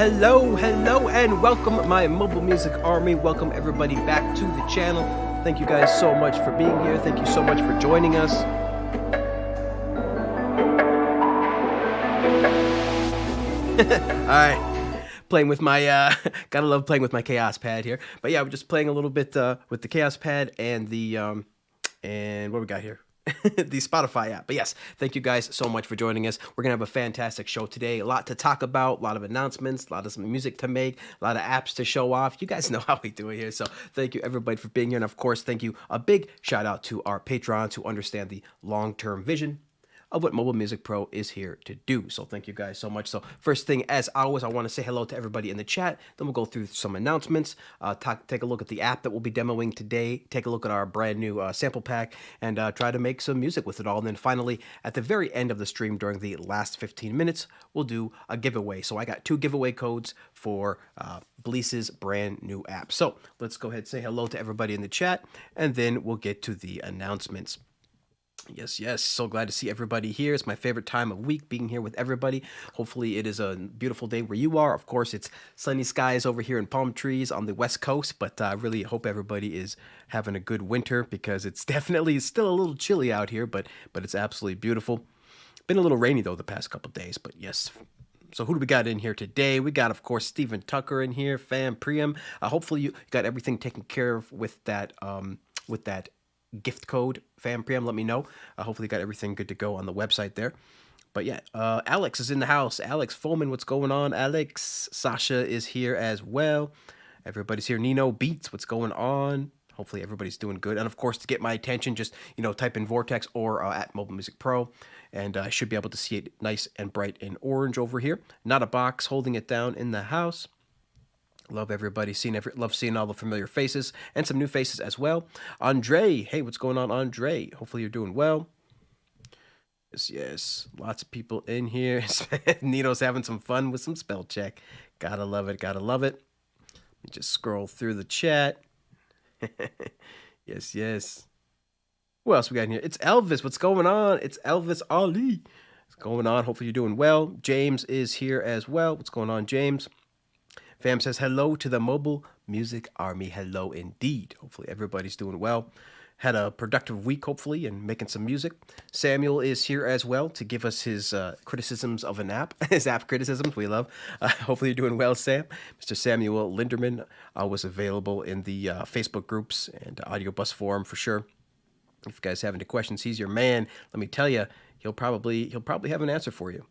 Hello, and welcome my mobile music army. Welcome everybody back to the channel. Thank you guys so much for being here. Thank you so much for joining us. Alright, playing with my, gotta love playing with my Chaos Pad here. But yeah, we're just playing a little bit with the Chaos Pad and the, and what we got here? The Spotify app. But yes, thank you guys so much for joining us. We're gonna have a fantastic show today. A lot to talk about, a lot of announcements, a lot of some music to make, a lot of apps to show off. You guys know how we do it here. So thank you everybody for being here. And of course, thank you. A big shout out to our patrons who understand the long-term vision of what Mobile Music Pro is here to do. So thank you guys so much. So first thing, as always, I want to say hello to everybody in the chat. Then we'll go through some announcements, take a look at the app that we'll be demoing today, take a look at our brand new sample pack, and try to make some music with it all. And then finally, at the very end of the stream, during the last 15 minutes, we'll do a giveaway. So I got 2 giveaway codes for Bleass's brand new app. So let's go ahead and say hello to everybody in the chat, and then we'll get to the announcements. Yes. So glad to see everybody here. It's my favorite time of week, being here with everybody. Hopefully it is a beautiful day where you are. Of course, it's sunny skies over here in palm trees on the West Coast, but I really hope everybody is having a good winter, because it's definitely still a little chilly out here, but it's absolutely beautiful. Been a little rainy though the past couple days, but yes. So who do we got in here today? We got, of course, Stephen Tucker in here, Fam Priam. Hopefully you got everything taken care of with that gift code. Fam Priam, let me know. Hopefully you got everything good to go on the website there. But yeah, Alex is in the house. Alex Foreman, what's going on? Alex, Sasha is here as well. Everybody's here. Nino Beats, what's going on? Hopefully everybody's doing good. And of course, to get my attention, just, type in Vortex or at Mobile Music Pro, and I should be able to see it nice and bright and orange over here. Not a box holding it down in the house. Love everybody, love seeing all the familiar faces and some new faces as well. Andre, hey, what's going on, Andre? Hopefully you're doing well. Yes, lots of people in here. Nino's having some fun with some spell check. Gotta love it. Let me just scroll through the chat. Yes. Who else we got in here? It's Elvis. What's going on? It's Elvis Ali. What's going on? Hopefully you're doing well. James is here as well. What's going on, James? Fam says hello to the Mobile Music Army. Hello indeed. Hopefully everybody's doing well. Had a productive week, hopefully, and making some music. Samuel is here as well to give us his criticisms of an app. His app criticisms we love. Hopefully you're doing well, Sam. Mr. Samuel Linderman was available in the Facebook groups and Audio Bus forum for sure. If you guys have any questions, he's your man. Let me tell you, he'll probably have an answer for you.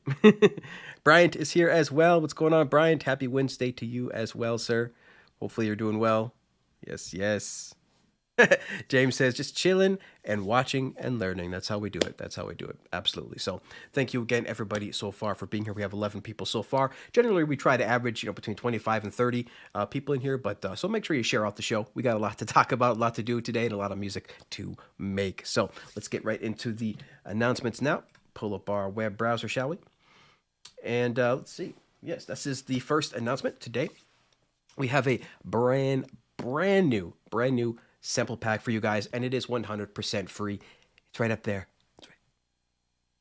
Bryant is here as well. What's going on, Bryant? Happy Wednesday to you as well, sir. Hopefully you're doing well. Yes. James says, just chilling and watching and learning. That's how we do it. Absolutely. So thank you again, everybody, so far for being here. We have 11 people so far. Generally, we try to average, between 25 and 30 people in here. But so make sure you share out the show. We got a lot to talk about, a lot to do today, and a lot of music to make. So let's get right into the announcements now. Pull up our web browser, shall we? And let's see. Yes, this is the first announcement today. We have a brand new sample pack for you guys, and it is 100% free. It's right up there. It's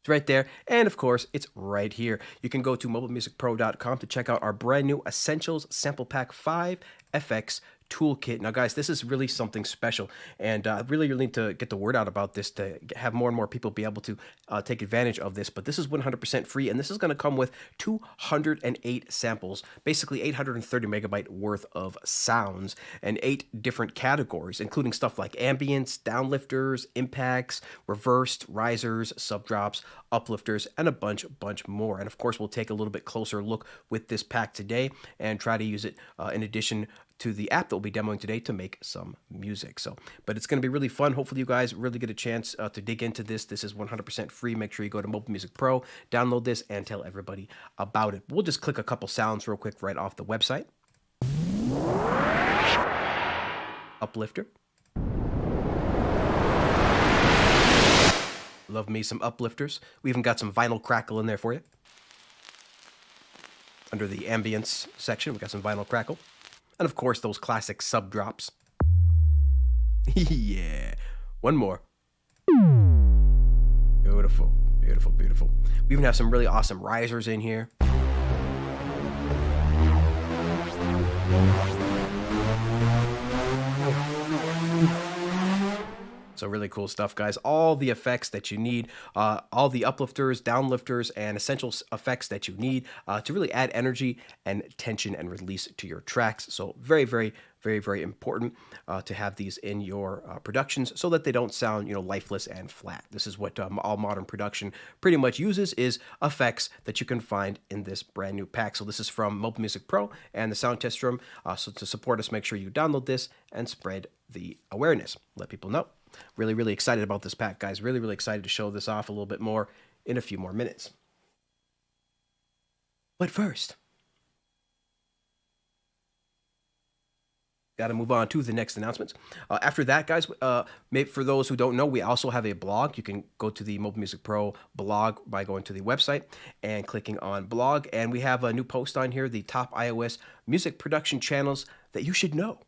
right there. And of course, it's right here. You can go to mobilemusicpro.com to check out our brand new Essentials Sample Pack 5 FX Toolkit. Now, guys, this is really something special, and really need to get the word out about this to have more and more people be able to take advantage of this. But this is 100% free, and this is going to come with 208 samples, basically 830 megabyte worth of sounds, and 8 different categories, including stuff like ambience, downlifters, impacts, reversed, risers, subdrops, uplifters, and a bunch more. And of course, we'll take a little bit closer look with this pack today and try to use it in addition to the app that we'll be demoing today to make some music. But it's going to be really fun. Hopefully you guys really get a chance to dig into this. This is 100% free. Make sure you go to Mobile Music Pro, download this, and tell everybody about it. We'll just click a couple sounds real quick right off the website. Uplifter. Love me some uplifters. We even got some vinyl crackle in there for you. Under the ambience section, we got some vinyl crackle. And of course, those classic sub drops. Yeah. One more. Beautiful. We even have some really awesome risers in here. So really cool stuff, guys. All the effects that you need, all the uplifters, downlifters, and essential effects that you need to really add energy and tension and release to your tracks. So very, very, very, very important to have these in your productions so that they don't sound, lifeless and flat. This is what all modern production pretty much uses, is effects that you can find in this brand new pack. So this is from Mobile Music Pro and the Sound Test Room. So to support us, make sure you download this and spread the awareness. Let people know. Really, really excited about this pack, guys. Really, really excited to show this off a little bit more in a few more minutes. But first, got to move on to the next announcements. After that, guys, for those who don't know, we also have a blog. You can go to the Mobile Music Pro blog by going to the website and clicking on blog. And we have a new post on here, the top iOS music production channels that you should know.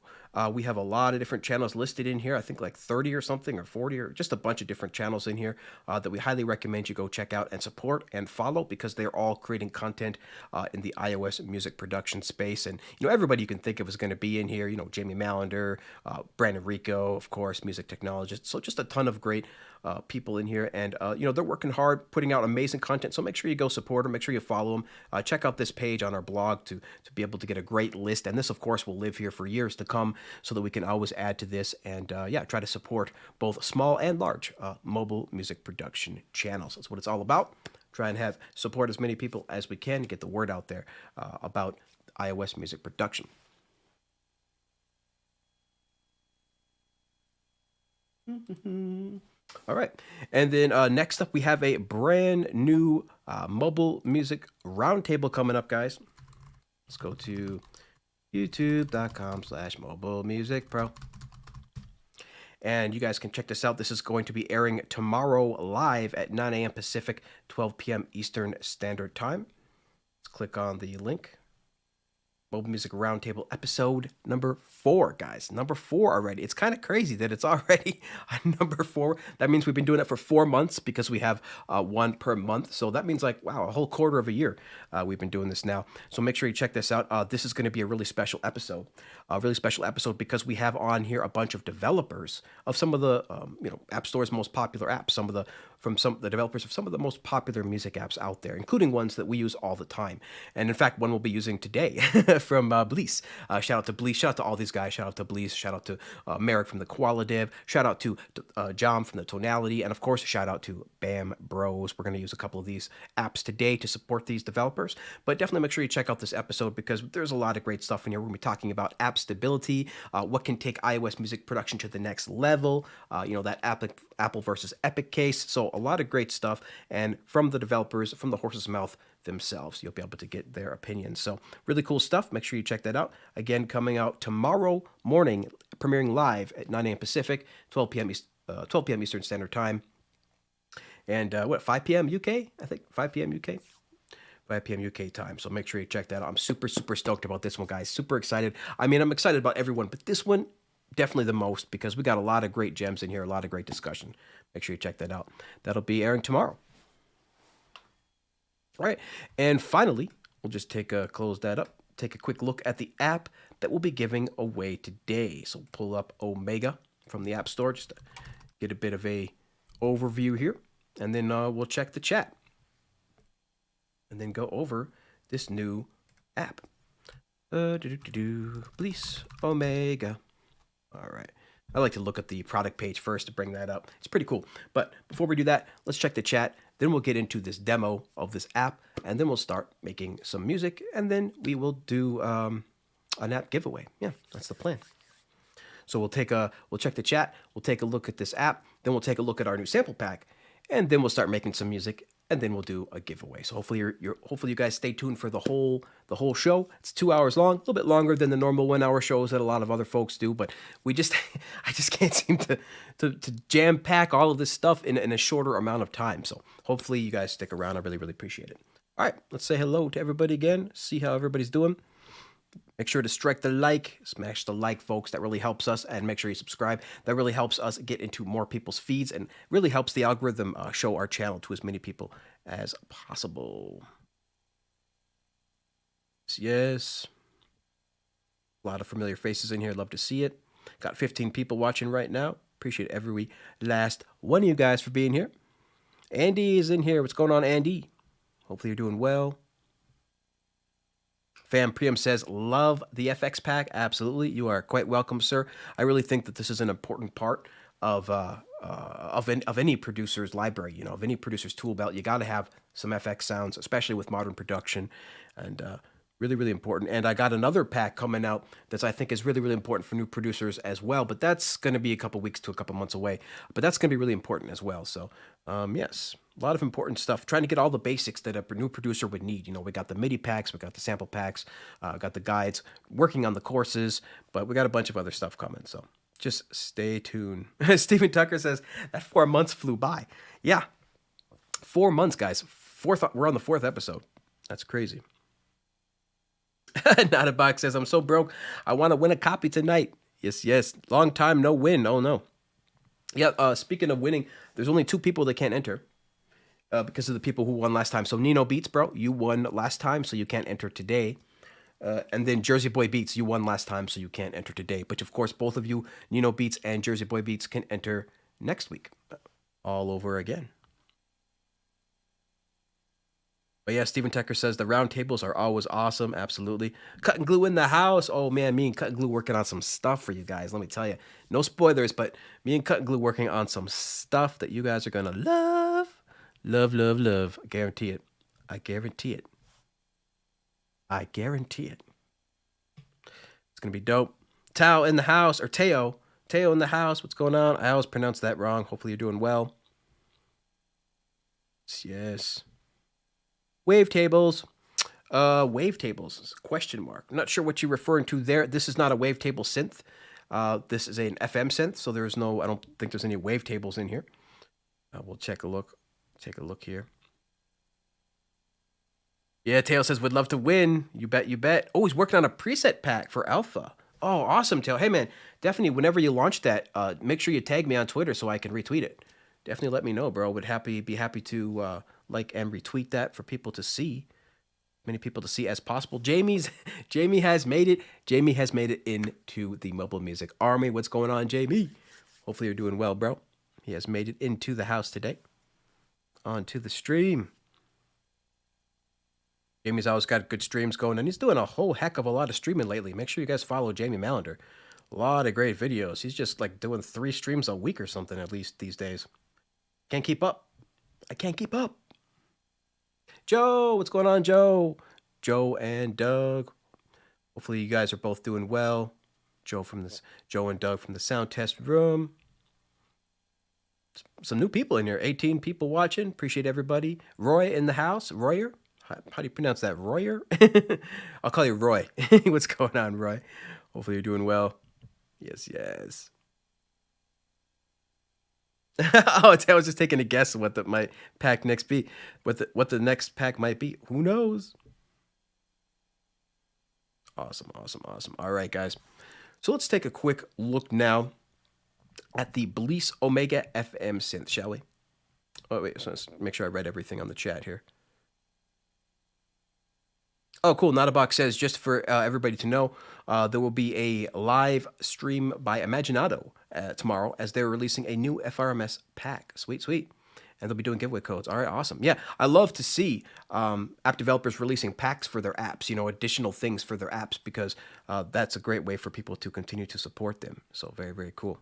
We have a lot of different channels listed in here. I think like 30 or something, or 40, or just a bunch of different channels in here that we highly recommend you go check out and support and follow, because they're all creating content in the iOS music production space. And, everybody you can think of is going to be in here. Jamie Mallender, Brandon Rico, of course, music technologist. So just a ton of great people in here. And, they're working hard, putting out amazing content. So make sure you go support them. Make sure you follow them. Check out this page on our blog to be able to get a great list. And this, of course, will live here for years to come, so that we can always add to this and try to support both small and large mobile music production channels. That's what it's all about. Try and support as many people as we can to get the word out there about iOS music production. All right. And then next up, we have a brand new mobile music roundtable coming up, guys. Let's go to youtube.com/mobilemusicpro. And you guys can check this out. This is going to be airing tomorrow live at 9 a.m. Pacific, 12 p.m. Eastern Standard Time. Let's click on the link. Mobile Music Roundtable episode number 4, guys. Number 4 already. It's kind of crazy that it's already on number 4. That means we've been doing it for 4 months, because we have one per month. So that means, like, wow, a whole quarter of a year we've been doing this now. So make sure you check this out. This is going to be a really special episode. Because we have on here a bunch of developers of some of the App Store's most popular apps. Some of the developers of some of the most popular music apps out there, including ones that we use all the time. And in fact, one we'll be using today from Bleass. Shout out to Bleass. Shout out to all these guys. Shout out to Bleass. Shout out to Merrick from the Qualidev. Shout out to John from the Tonality. And of course, shout out to Bam Bros. We're going to use a couple of these apps today to support these developers. But definitely make sure you check out this episode, because there's a lot of great stuff in here. We're going to be talking about app stability, what can take iOS music production to the next level, that Apple versus Epic case. So a lot of great stuff, and from the developers, from the horse's mouth themselves, you'll be able to get their opinions. So really cool stuff. Make sure you check that out. Again, coming out tomorrow morning, premiering live at 9 a.m. Pacific, 12 p.m. Eastern Standard Time. And 5 p.m. UK? I think 5 p.m. UK. 5 p.m. UK time. So make sure you check that out. I'm super, super stoked about this one, guys. Super excited. I mean, I'm excited about everyone, but this one definitely the most, because we got a lot of great gems in here, a lot of great discussion. Make sure you check that out. That'll be airing tomorrow. All right. And finally, we'll just close that up. Take a quick look at the app that we'll be giving away today. So pull up Omega from the App Store just to get a bit of a overview here. And then we'll check the chat. And then go over this new app. Bliss Omega. All right. I like to look at the product page first to bring that up. It's pretty cool. But before we do that, let's check the chat. Then we'll get into this demo of this app, and then we'll start making some music, and then we will do an app giveaway. Yeah, that's the plan. So we'll check the chat. We'll take a look at this app. Then we'll take a look at our new sample pack, and then we'll start making some music, and then we'll do a giveaway. So hopefully hopefully you guys stay tuned for the whole show. It's 2 hours long, a little bit longer than the normal 1 hour shows that a lot of other folks do, but I just can't seem to jam pack all of this stuff in a shorter amount of time. So hopefully you guys stick around. I really, really appreciate it. All right, let's say hello to everybody again. See how everybody's doing. Make sure to strike the like, smash the like, folks. That really helps us. And make sure you subscribe. That really helps us get into more people's feeds and really helps the algorithm show our channel to as many people as possible. Yes. A lot of familiar faces in here. Love to see it. Got 15 people watching right now. Appreciate every last one of you guys for being here. Andy is in here. What's going on, Andy? Hopefully you're doing well. Fam Priam says, love the FX pack. Absolutely. You are quite welcome, sir. I really think that this is an important part of any producer's library, you know, of any producer's tool belt. You got to have some FX sounds, especially with modern production, and really, really important. And I got another pack coming out that I think is really, really important for new producers as well, but that's going to be a couple weeks to a couple months away, but that's going to be really important as well. So, yes, a lot of important stuff. Trying to get all the basics that a new producer would need. You know, we got the MIDI packs, we got the sample packs, got the guides, working on the courses, but we got a bunch of other stuff coming. So just stay tuned. Stephen Tucker says that 4 months flew by. Yeah, 4 months, guys. We're on the 4th episode. That's crazy. Not a box says, I'm so broke. I want to win a copy tonight. Yes, yes. Long time no win. Oh, no. Yeah, speaking of winning, there's only 2 people that can't enter because of the people who won last time. So Nino Beats, bro, you won last time, so you can't enter today. And then Jersey Boy Beats, you won last time, so you can't enter today. But, of course, both of you, Nino Beats and Jersey Boy Beats, can enter next week all over again. But yeah, Stephen Tucker says the round tables are always awesome. Absolutely. Cut and Glue in the house. Oh, man, me and Cut and Glue working on some stuff for you guys. Let me tell you. No spoilers, but me and Cut and Glue working on some stuff that you guys are going to love. Love, love, love. I guarantee it. I guarantee it. I guarantee it. It's going to be dope. Tao in the house, or Teo. Teo in the house. What's going on? I always pronounce that wrong. Hopefully you're doing well. Yes. Wavetables. Wavetables, question mark. I'm not sure what you're referring to there. This is not a wavetable synth. This is an FM synth, so there's no, I don't think there's any wavetables in here. We'll check a look. Take a look here. Yeah, Tail says, would love to win. You bet, you bet. Oh, he's working on a preset pack for Alpha. Oh, awesome, Tail. Hey, man, definitely, whenever you launch that, make sure you tag me on Twitter so I can retweet it. Definitely let me know, bro. Would be happy to like and retweet that for people to see. Many people to see as possible. Jamie has made it. Jamie has made it into the Mobile Music Army. What's going on, Jamie? Hopefully you're doing well, bro. He has made it into the house today. Onto the stream. Jamie's always got good streams going, and he's doing a whole heck of a lot of streaming lately. Make sure you guys follow Jamie Mallender. A lot of great videos. He's just like doing 3 streams a week or something at least these days. Can't keep up. I can't keep up. Joe, what's going on, Joe? Joe and Doug. Hopefully you guys are both doing well. Joe and Doug from the sound test room. Some new people in here. 18 people watching. Appreciate everybody. Roy in the house. Royer. How do you pronounce that? Royer? I'll call you Roy. What's going on, Roy? Hopefully you're doing well. Yes, yes. Oh, I was just taking a guess of what my pack next be. What the next pack might be. Who knows? Awesome, awesome, awesome. All right, guys. So let's take a quick look now at the Bleass Omega FM synth, shall we? Oh, wait. So let's make sure I read everything on the chat here. Oh, cool. Notabox says, just for everybody to know, there will be a live stream by Imaginado tomorrow as they're releasing a new FRMS pack. Sweet, sweet. And they'll be doing giveaway codes. All right, awesome. Yeah, I love to see app developers releasing packs for their apps, you know, additional things for their apps, because that's a great way for people to continue to support them. So very, very cool.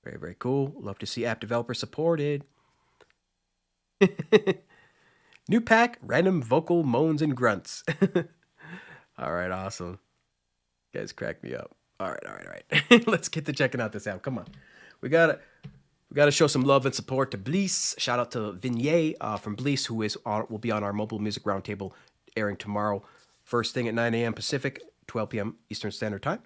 Very, very cool. Love to see app developers supported. New pack, random vocal moans and grunts. All right, awesome. You guys crack me up. All right. Let's get to checking out this app. Come on. We gotta show some love and support to Bliss. Shout out to Vignay from Bliss, who will be on our Mobile Music Roundtable airing tomorrow, first thing at 9 a.m. Pacific, 12 p.m. Eastern Standard Time.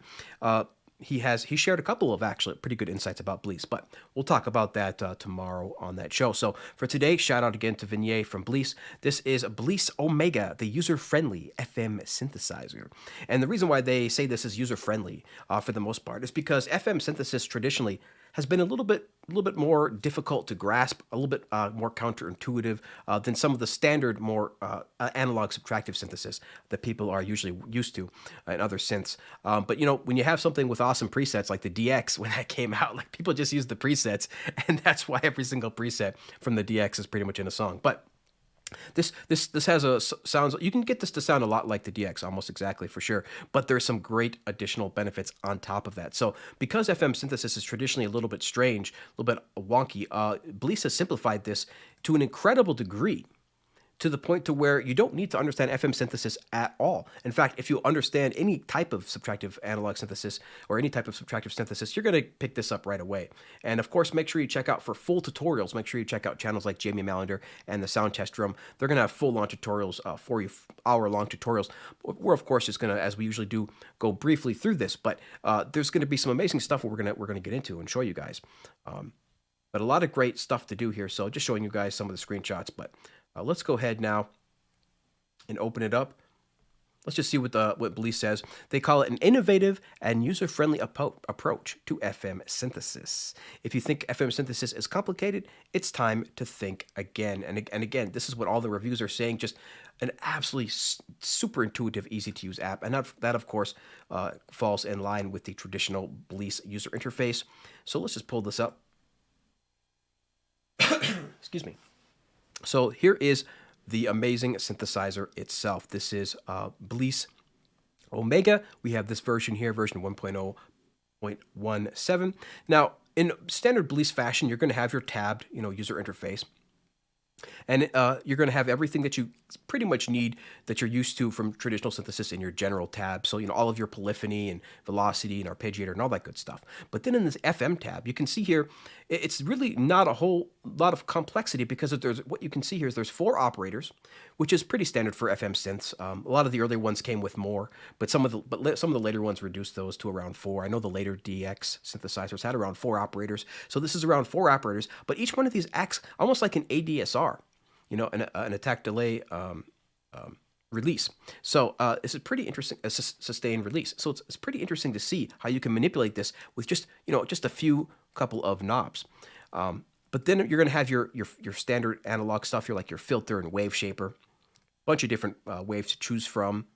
He shared a couple of actually pretty good insights about Bliss, but we'll talk about that tomorrow on that show. So for today, shout out again to Vignay from Bliss. This is Bleass Omega, the user-friendly FM synthesizer. And the reason why they say this is user-friendly for the most part is because FM synthesis traditionally has been a little bit more difficult to grasp, a little bit more counterintuitive than some of the standard, more analog subtractive synthesis that people are usually used to in other synths. But when you have something with awesome presets like the DX, when that came out, like people just use the presets, and that's why every single preset from the DX is pretty much in a song. But this has a sounds. You can get this to sound a lot like the DX, almost exactly for sure. But there's some great additional benefits on top of that. So because FM synthesis is traditionally a little bit strange, a little bit wonky, Bleass has simplified this to an incredible degree, to the point to where you don't need to understand FM synthesis at all. In fact, if you understand any type of subtractive analog synthesis or any type of subtractive synthesis, you're going to pick this up right away. And of course, make sure you check out for full tutorials. Make sure you check out channels like Jamie Mallender and the Sound Test Drum. They're going to have full-on tutorials for you, hour-long tutorials. We're of course just going to, as we usually do, go briefly through this. But there's going to be some amazing stuff we're going to get into and show you guys. But a lot of great stuff to do here. So just showing you guys some of the screenshots, but. Let's go ahead now and open it up. Let's just see what Bleass says. They call it an innovative and user-friendly approach to FM synthesis. If you think FM synthesis is complicated, it's time to think again. And again, this is what all the reviews are saying, just an absolutely super intuitive, easy-to-use app. And that of course, falls in line with the traditional Bleass user interface. So let's just pull this up. Excuse me. So here is the amazing synthesizer itself. This is Bleass Omega. We have this version here, version 1.0.17. Now, in standard Bleass fashion, you're going to have your tabbed, user interface. And you're going to have everything that you pretty much need that you're used to from traditional synthesis in your general tab. So, all of your polyphony and velocity and arpeggiator and all that good stuff. But then in this FM tab, you can see here, it's really not a whole lot of complexity because what you can see here is there's 4 operators, which is pretty standard for FM synths. A lot of the earlier ones came with more, but some of the later ones reduced those to around 4. I know the later DX synthesizers had around 4 operators. So this is around 4 operators, but each one of these acts almost like an ADSR. An attack delay release. So this is pretty interesting, a sustained release. So it's pretty interesting to see how you can manipulate this with just a couple of knobs. But then you're going to have your standard analog stuff. You're like your filter and wave shaper, a bunch of different waves to choose from.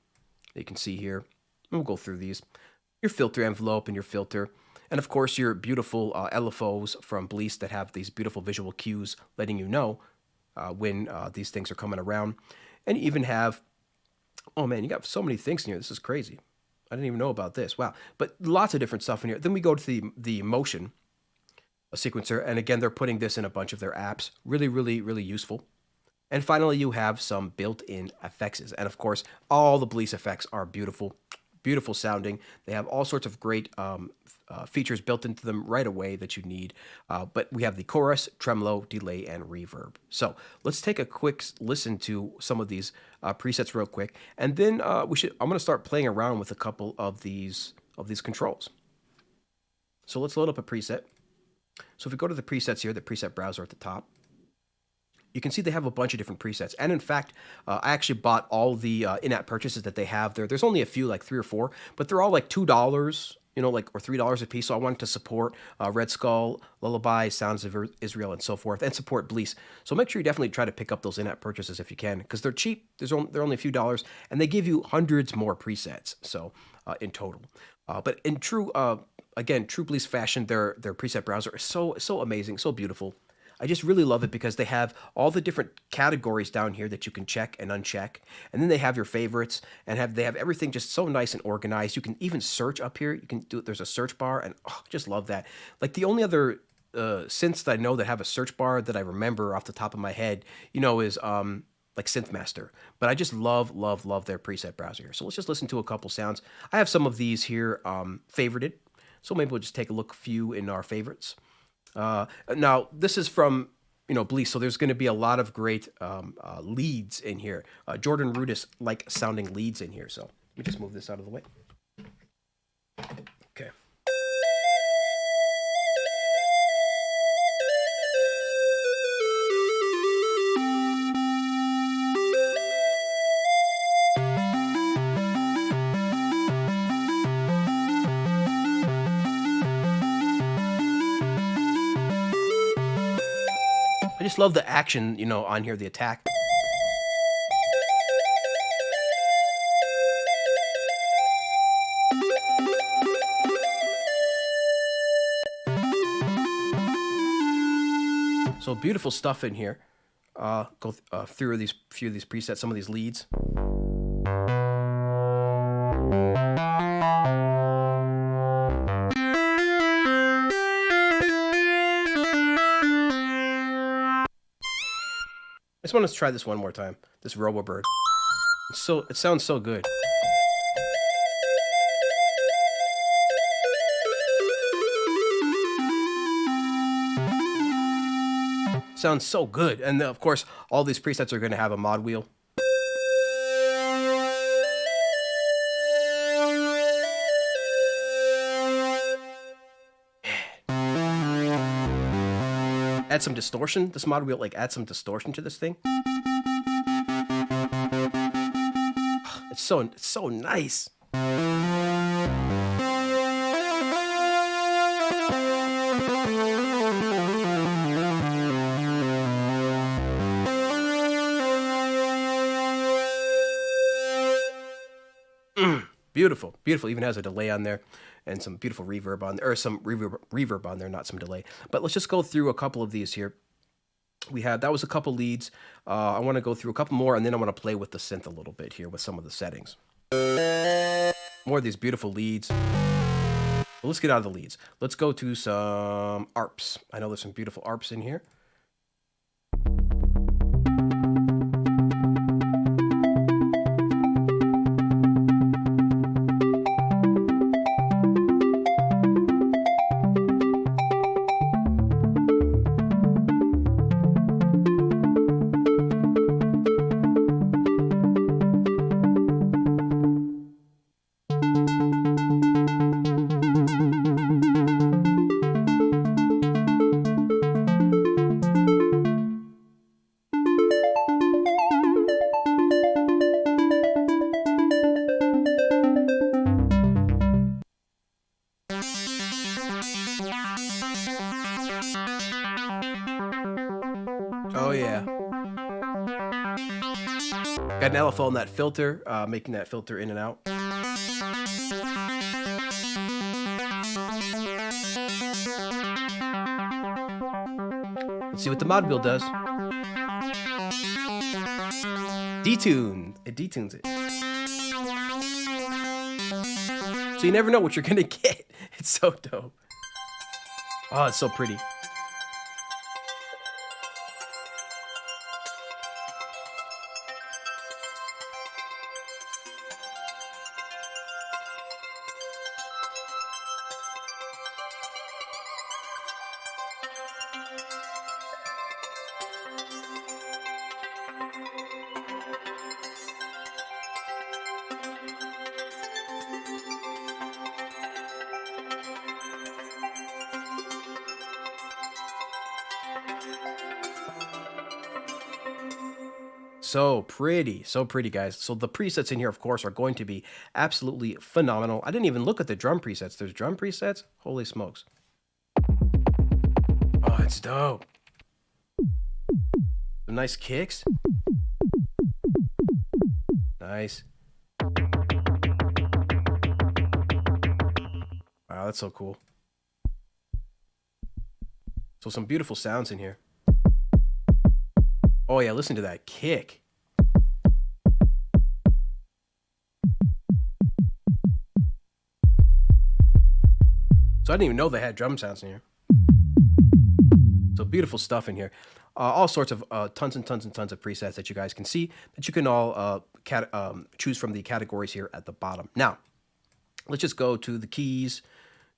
You can see here. We'll go through these. Your filter envelope and your filter. And of course, your beautiful LFOs from Bleass that have these beautiful visual cues letting you know when these things are coming around. And you even have, oh man, you got so many things in here. This is crazy. I didn't even know about this. Wow. But lots of different stuff in here. Then we go to the motion sequencer. And again, they're putting this in a bunch of their apps. Really, really, really useful. And finally, you have some built-in effects. And of course, all the Bleass effects are beautiful, beautiful sounding. They have all sorts of great features built into them right away that you need. But we have the chorus, tremolo, delay, and reverb. So let's take a quick listen to some of these presets real quick. And then I'm going to start playing around with a couple of these controls. So let's load up a preset. So if we go to the presets here, the preset browser at the top, you can see they have a bunch of different presets. And in fact, I actually bought all the in-app purchases that they have there. There's only a few, like 3 or 4, but they're all like $2, or $3 a piece. So I wanted to support Red Skull, Lullaby, Sounds of Israel, and so forth, and support Bleass. So make sure you definitely try to pick up those in-app purchases if you can, because they're cheap. They're only a few dollars, and they give you hundreds more presets. So in total, but in true Bleass fashion, their preset browser is so amazing, so beautiful. I just really love it because they have all the different categories down here that you can check and uncheck. And then they have your favorites and they have everything just so nice and organized. You can even search up here. You can do, there's a search bar, and I just love that. Like the only other synths that I know that have a search bar that I remember off the top of my head, is like Synthmaster. But I just love their preset browser here. So let's just listen to a couple sounds. I have some of these here favorited. So maybe we'll just take a look few in our favorites. Now, this is from, Bleass, so there's going to be a lot of great leads in here. Jordan Rudess-like sounding leads in here. So let me just move this out of the way. Okay. just love the action, you know, on here, the attack. So beautiful stuff in here. Go through these few of these presets, some of these leads. I just want to try this one more time. This Robobird. It sounds so good. Sounds so good. And of course, all these presets are going to have a mod wheel. Add some distortion. This mod wheel, like, add some distortion to this thing. It's so nice. Beautiful, beautiful. Even has a delay on there and some beautiful reverb on there, or some reverb on there, not some delay. But let's just go through a couple of these here. That was a couple leads. I want to go through a couple more, and then I want to play with the synth a little bit here with some of the settings. More of these beautiful leads. Well, let's get out of the leads. Let's go to some Arps. I know there's some beautiful Arps in here. Oh yeah. Got an LFO on that filter, making that filter in and out. Let's see what the mod wheel does. Detune. It detunes it. So you never know what you're gonna get. It's so dope. Oh, it's so pretty. So pretty, guys. So the presets in here, of course, are going to be absolutely phenomenal. I didn't even look at the drum presets. There's drum presets? Holy smokes. Oh, it's dope. Some nice kicks. Nice. Wow, that's so cool. So some beautiful sounds in here. Oh yeah, listen to that kick. So I didn't even know they had drum sounds in here. So beautiful stuff in here. All sorts of tons and tons and tons of presets that you guys can see, that you can all choose from the categories here at the bottom. Now, let's just go to the keys,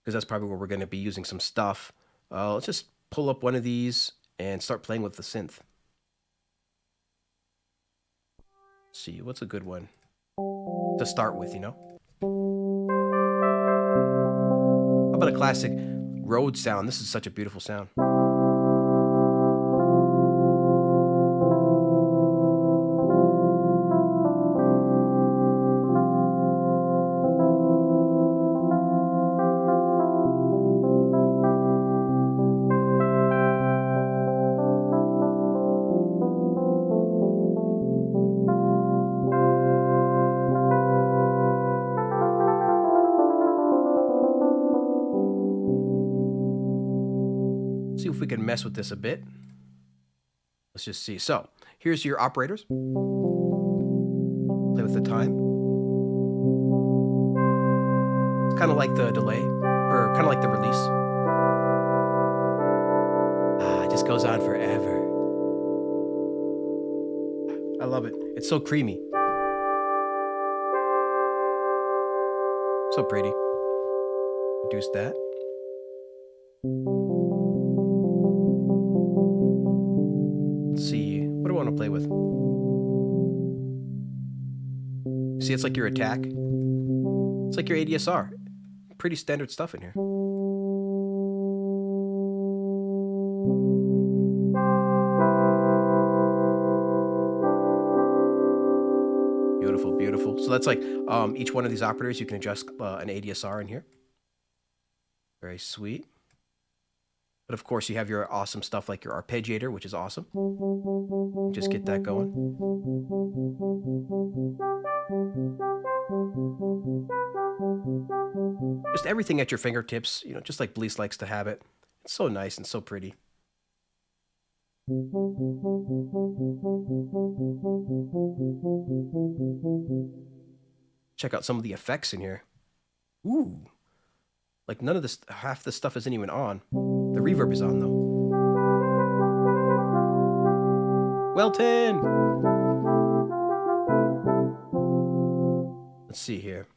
because that's probably where we're going to be using some stuff. Let's just pull up one of these and start playing with the synth. Let's see, what's a good one to start with, you know? How about a classic Rhodes sound? This is such a beautiful sound. can mess with this a bit. Let's just see. So here's your operators. Play with the time. It's kind of like the delay, or kind of like the release. It just goes on forever. I love it. It's so creamy. So pretty. Reduce that. Let's see. What do I want to play with? See, it's like your attack. It's like your ADSR. Pretty standard stuff in here. Beautiful, beautiful. So that's like each one of these operators, you can adjust an ADSR in here. Very sweet. But of course, you have your awesome stuff like your arpeggiator, which is awesome. Just get that going. Just everything at your fingertips, you know, just like Bleass likes to have it. It's so nice and so pretty. Check out some of the effects in here. Ooh. Like none of this, half the stuff isn't even on. The reverb is on though. Welton! Let's see here.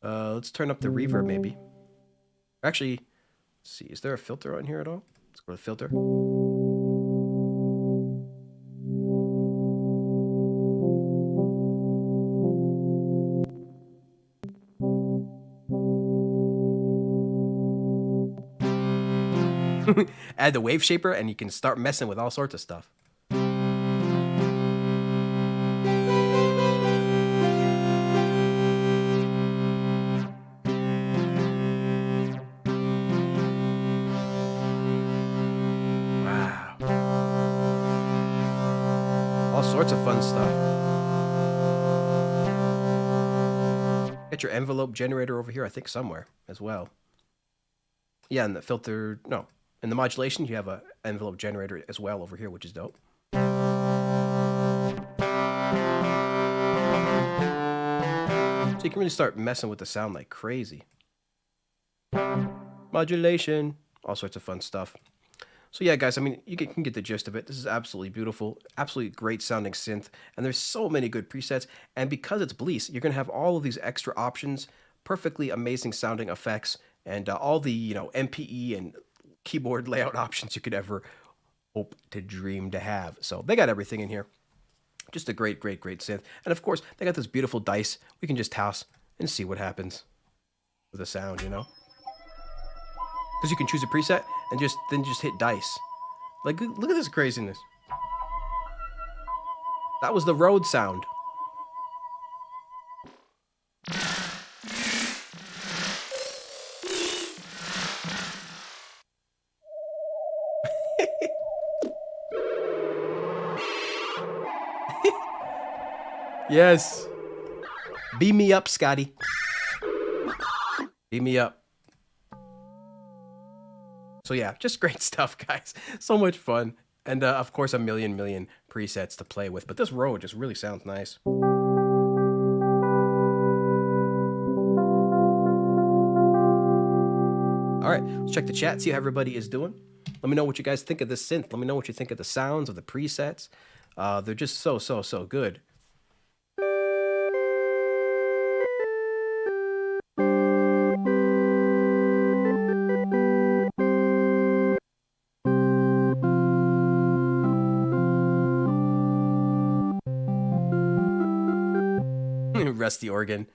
Let's turn up the reverb maybe. Actually, let's see, is there a filter on here at all? Let's go to the filter. Add the wave shaper and you can start messing with all sorts of stuff. Wow. All sorts of fun stuff. Get your envelope generator over here, I think somewhere as well. Yeah, and the filter, no. In the modulation, you have an envelope generator as well over here, which is dope. So you can really start messing with the sound like crazy. Modulation, all sorts of fun stuff. So yeah, guys, I mean, you can get the gist of it. This is absolutely beautiful, absolutely great sounding synth, and there's so many good presets. And because it's Bleass, you're gonna have all of these extra options, perfectly amazing sounding effects, and all the, you know, MPE and keyboard layout options you could ever hope to dream to have. So they got everything in here. Just a great, great, great synth. And of course, they got this beautiful dice we can just toss and see what happens with the sound, you know? Because you can choose a preset and then just hit dice. Like, look at this craziness. That was the road sound. Yes. Beam me up, Scotty. Beam me up. So yeah, just great stuff, guys. So much fun. And of course, a million presets to play with. But this road just really sounds nice. All right, let's check the chat, see how everybody is doing. Let me know what you guys think of this synth. Let me know what you think of the sounds of the presets. They're just so good. Rusty organ.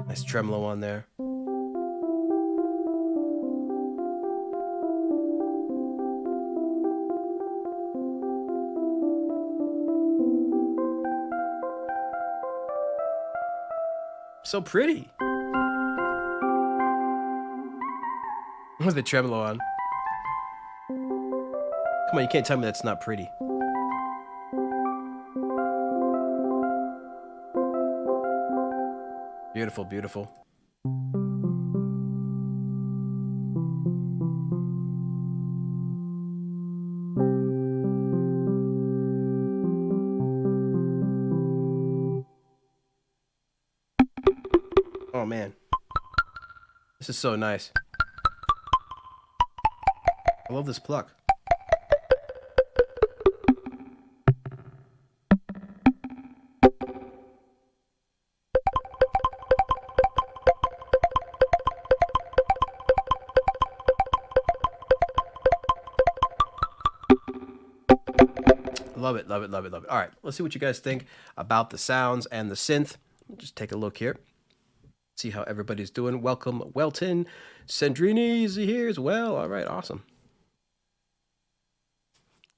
Nice tremolo on there. So pretty. With the tremolo on. Come on, you can't tell me that's not pretty. Beautiful, beautiful. Oh, man. This is so nice. I love this pluck. Love it, love it, love it, love it. All right, let's see what you guys think about the sounds and the synth. Just take a look here. See how everybody's doing. Welcome, Welton. Sandrini is here as well. All right, awesome.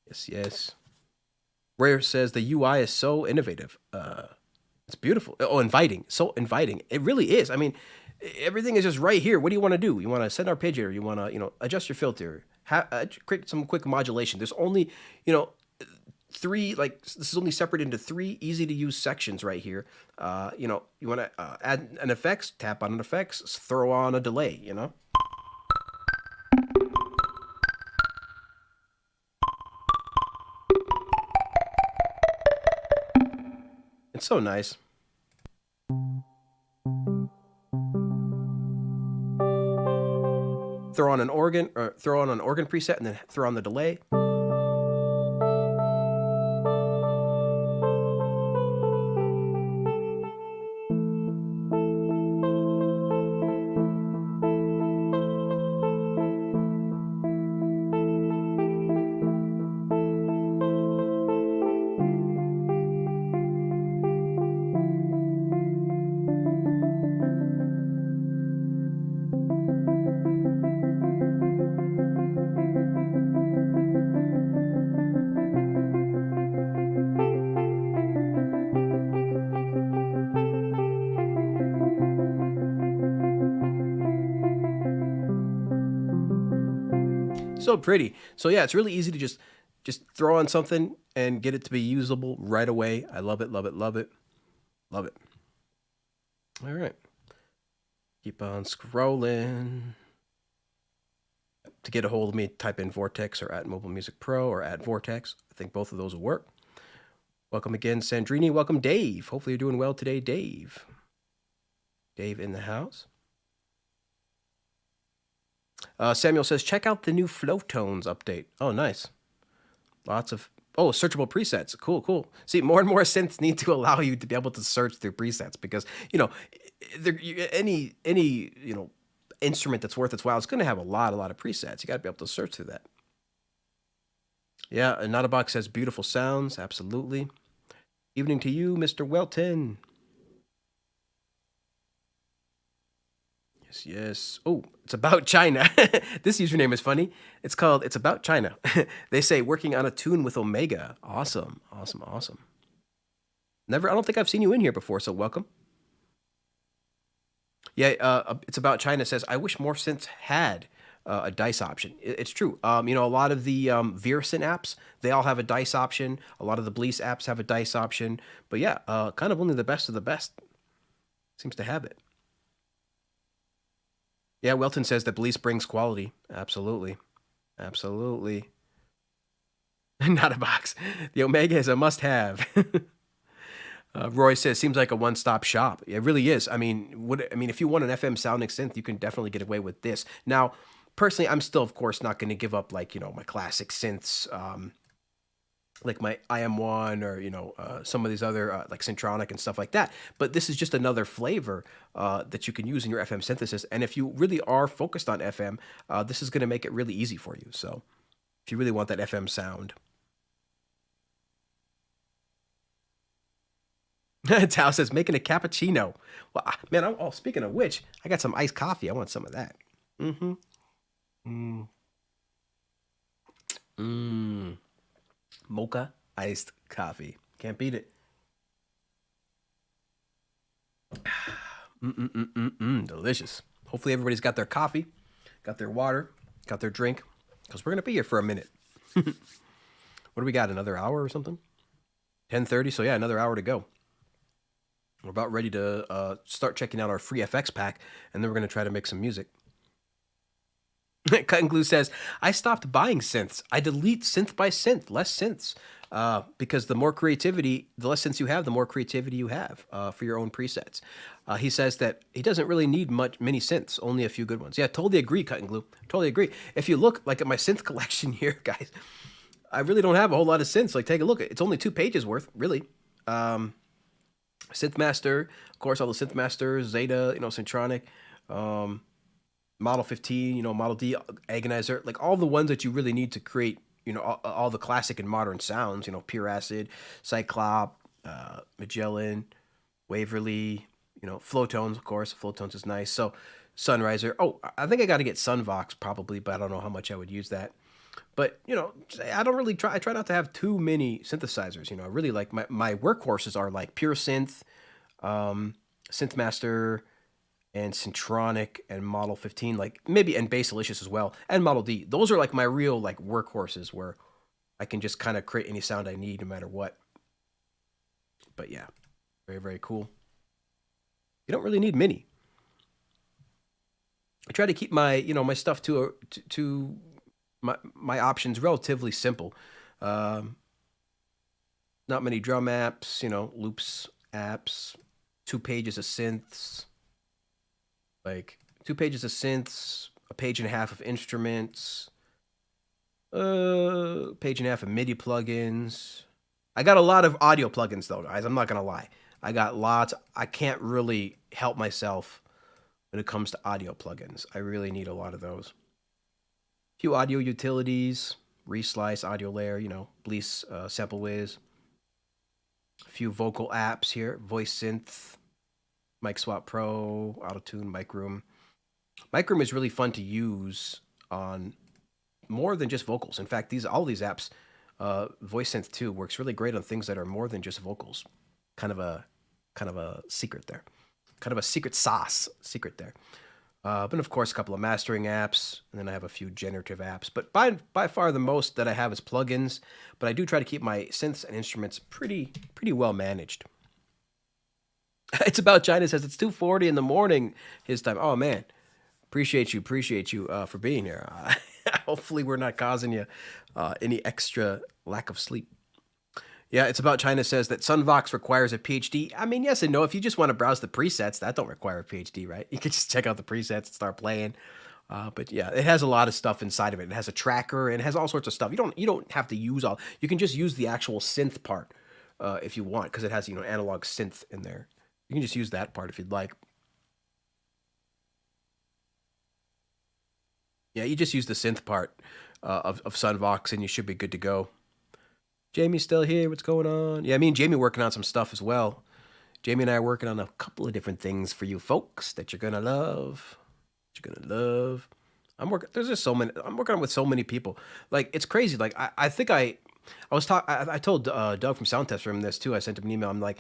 Yes, yes. Rare says the UI is so innovative. It's beautiful. Oh, inviting. So inviting. It really is. I mean, everything is just right here. What do you want to do? You want to send arpeggiator? You want to, adjust your filter? Create some quick modulation. There's only, three, this is only separated into three easy to use sections right here. You want to add an effects, tap on an effects, throw on a delay, It's so nice. Throw on an organ preset and then throw on the delay. So pretty. So yeah, it's really easy to just throw on something and get it to be usable right away. I love it, love it, love it, love it. All right, keep on scrolling. To get a hold of me, type in Vortex or @Mobile Music Pro or @Vortex. I think both of those will work. Welcome again, Sandrini. Welcome, Dave. Hopefully you're doing well today, Dave. Dave in the house. Samuel says, check out the new flow tones update. Oh, nice. Lots of, searchable presets. Cool, cool. See, more and more synths need to allow you to be able to search through presets because, any instrument that's worth its while is going to have a lot of presets. You got to be able to search through that. Yeah, and Notabox says, beautiful sounds. Absolutely. Evening to you, Mr. Welton. Yes, yes. Oh, it's about China. This username is funny. It's called It's About China. They say working on a tune with Omega. Awesome, awesome, awesome. I don't think I've seen you in here before, so welcome. Yeah, It's About China says, I wish more synths had a dice option. It's true. A lot of the Veerson apps, they all have a dice option. A lot of the Bleass apps have a dice option. But yeah, kind of only the best of the best seems to have it. Yeah, Welton says that Bliss brings quality. Absolutely. Absolutely. Not a box. The Omega is a must-have. Roy says, seems like a one-stop shop. It really is. I mean, if you want an FM sounding synth, you can definitely get away with this. Now, personally, I'm still, of course, not going to give up, my classic synths, like my IM1 or, some of these other, like Syntronic and stuff like that. But this is just another flavor that you can use in your FM synthesis. And if you really are focused on FM, this is going to make it really easy for you. So if you really want that FM sound. Tao says, making a cappuccino. Well, man, speaking of which, I got some iced coffee. I want some of that. Mocha iced coffee. Can't beat it. Delicious. Hopefully everybody's got their coffee, got their water, got their drink, because we're going to be here for a minute. What do we got, another hour or something? 10:30, so yeah, another hour to go. We're about ready to start checking out our free FX pack, and then we're going to try to make some music. Cut and Glue says, I stopped buying synths. I delete synth by synth, less synths. because the more creativity, the less synths you have, the more creativity you have for your own presets. He says that he doesn't really need many synths, only a few good ones. Yeah, totally agree, Cut and Glue. Totally agree. If you look like at my synth collection here, guys, I really don't have a whole lot of synths. Like, take a look. It's only 2 pages worth, really. Synthmaster, of course, all the Synthmasters, Zeta, Centronic, Model 15, Model D, Agonizer, like all the ones that you really need to create, all the classic and modern sounds, Pure Acid, Cyclop, Magellan, Waverly, Flowtones, of course. Flowtones is nice. So, Sunriser. Oh, I think I got to get Sunvox probably, but I don't know how much I would use that. But, I don't really try. I try not to have too many synthesizers. I really like my workhorses are like Pure Synth, Synthmaster, and Syntronic, and Model 15, like maybe, and Bassalicious as well, and Model D. Those are like my real like workhorses where I can just kind of create any sound I need no matter what. But yeah, very, very cool. You don't really need many. I try to keep my, my stuff to my options relatively simple. Not many drum apps, loops apps, 2 pages of synths, like 2 pages of synths, a page and a half of instruments, page and a half of MIDI plugins. I got a lot of audio plugins though, guys. I'm not gonna lie. I got lots. I can't really help myself when it comes to audio plugins. I really need a lot of those. A few audio utilities, Reslice, Audio Layer, Bleass, Sample Wiz. A few vocal apps here, Voice Synth, Mic Swap Pro, Autotune, Mic Room. Mic Room is really fun to use on more than just vocals. In fact, all these apps, Voice Synth 2 works really great on things that are more than just vocals. Kind of a secret there. Kind of a secret sauce secret there. But of course, a couple of mastering apps, and then I have a few generative apps. But by far the most that I have is plugins. But I do try to keep my synths and instruments pretty well managed. It's About China says it's 2:40 in the morning his time. Oh man, appreciate you for being here. Hopefully we're not causing you any extra lack of sleep. Yeah, It's About China says that Sunvox requires a PhD. I mean, yes and no. If you just want to browse the presets, that don't require a PhD, right? You can just check out the presets and start playing. But yeah, it has a lot of stuff inside of it. It has a tracker and it has all sorts of stuff. You don't have to use all. You can just use the actual synth part if you want, because it has analog synth in there. You can just use that part if you'd like. Yeah, you just use the synth part of Sunvox and you should be good to go. Jamie's still here. What's going on? Yeah, me and Jamie working on some stuff as well. Jamie and I are working on a couple of different things for you folks that you're gonna love. I'm working. There's just so many. I'm working on with so many people. Like, it's crazy. Like, I think I told Doug from Sound Test Room this too. I sent him an email. I'm like,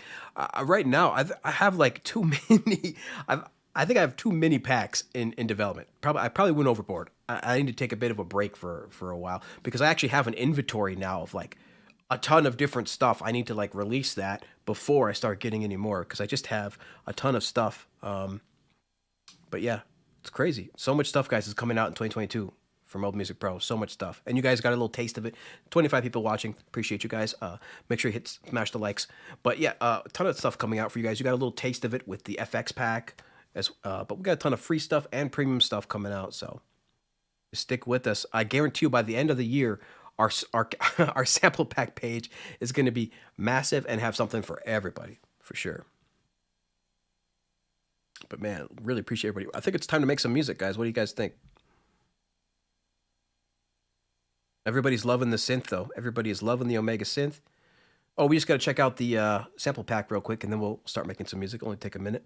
right now I have like too many. I think I have too many packs in development. I probably went overboard. I need to take a bit of a break for a while, because I actually have an inventory now of like a ton of different stuff. I need to like release that before I start getting any more, because I just have a ton of stuff. But yeah, it's crazy. So much stuff, guys, is coming out in 2022 from Mobile Music Pro. So much stuff. And you guys got a little taste of it. 25 people watching. Appreciate you guys. Make sure you smash the likes. But yeah, a ton of stuff coming out for you guys. You got a little taste of it with the FX pack. But we got a ton of free stuff and premium stuff coming out. So stick with us. I guarantee you by the end of the year, our sample pack page is going to be massive and have something for everybody, for sure. But man, really appreciate everybody. I think it's time to make some music, guys. What do you guys think? Everybody's loving the synth, though. Everybody is loving the Omega synth. Oh, we just got to check out the sample pack real quick, and then we'll start making some music. Only take a minute.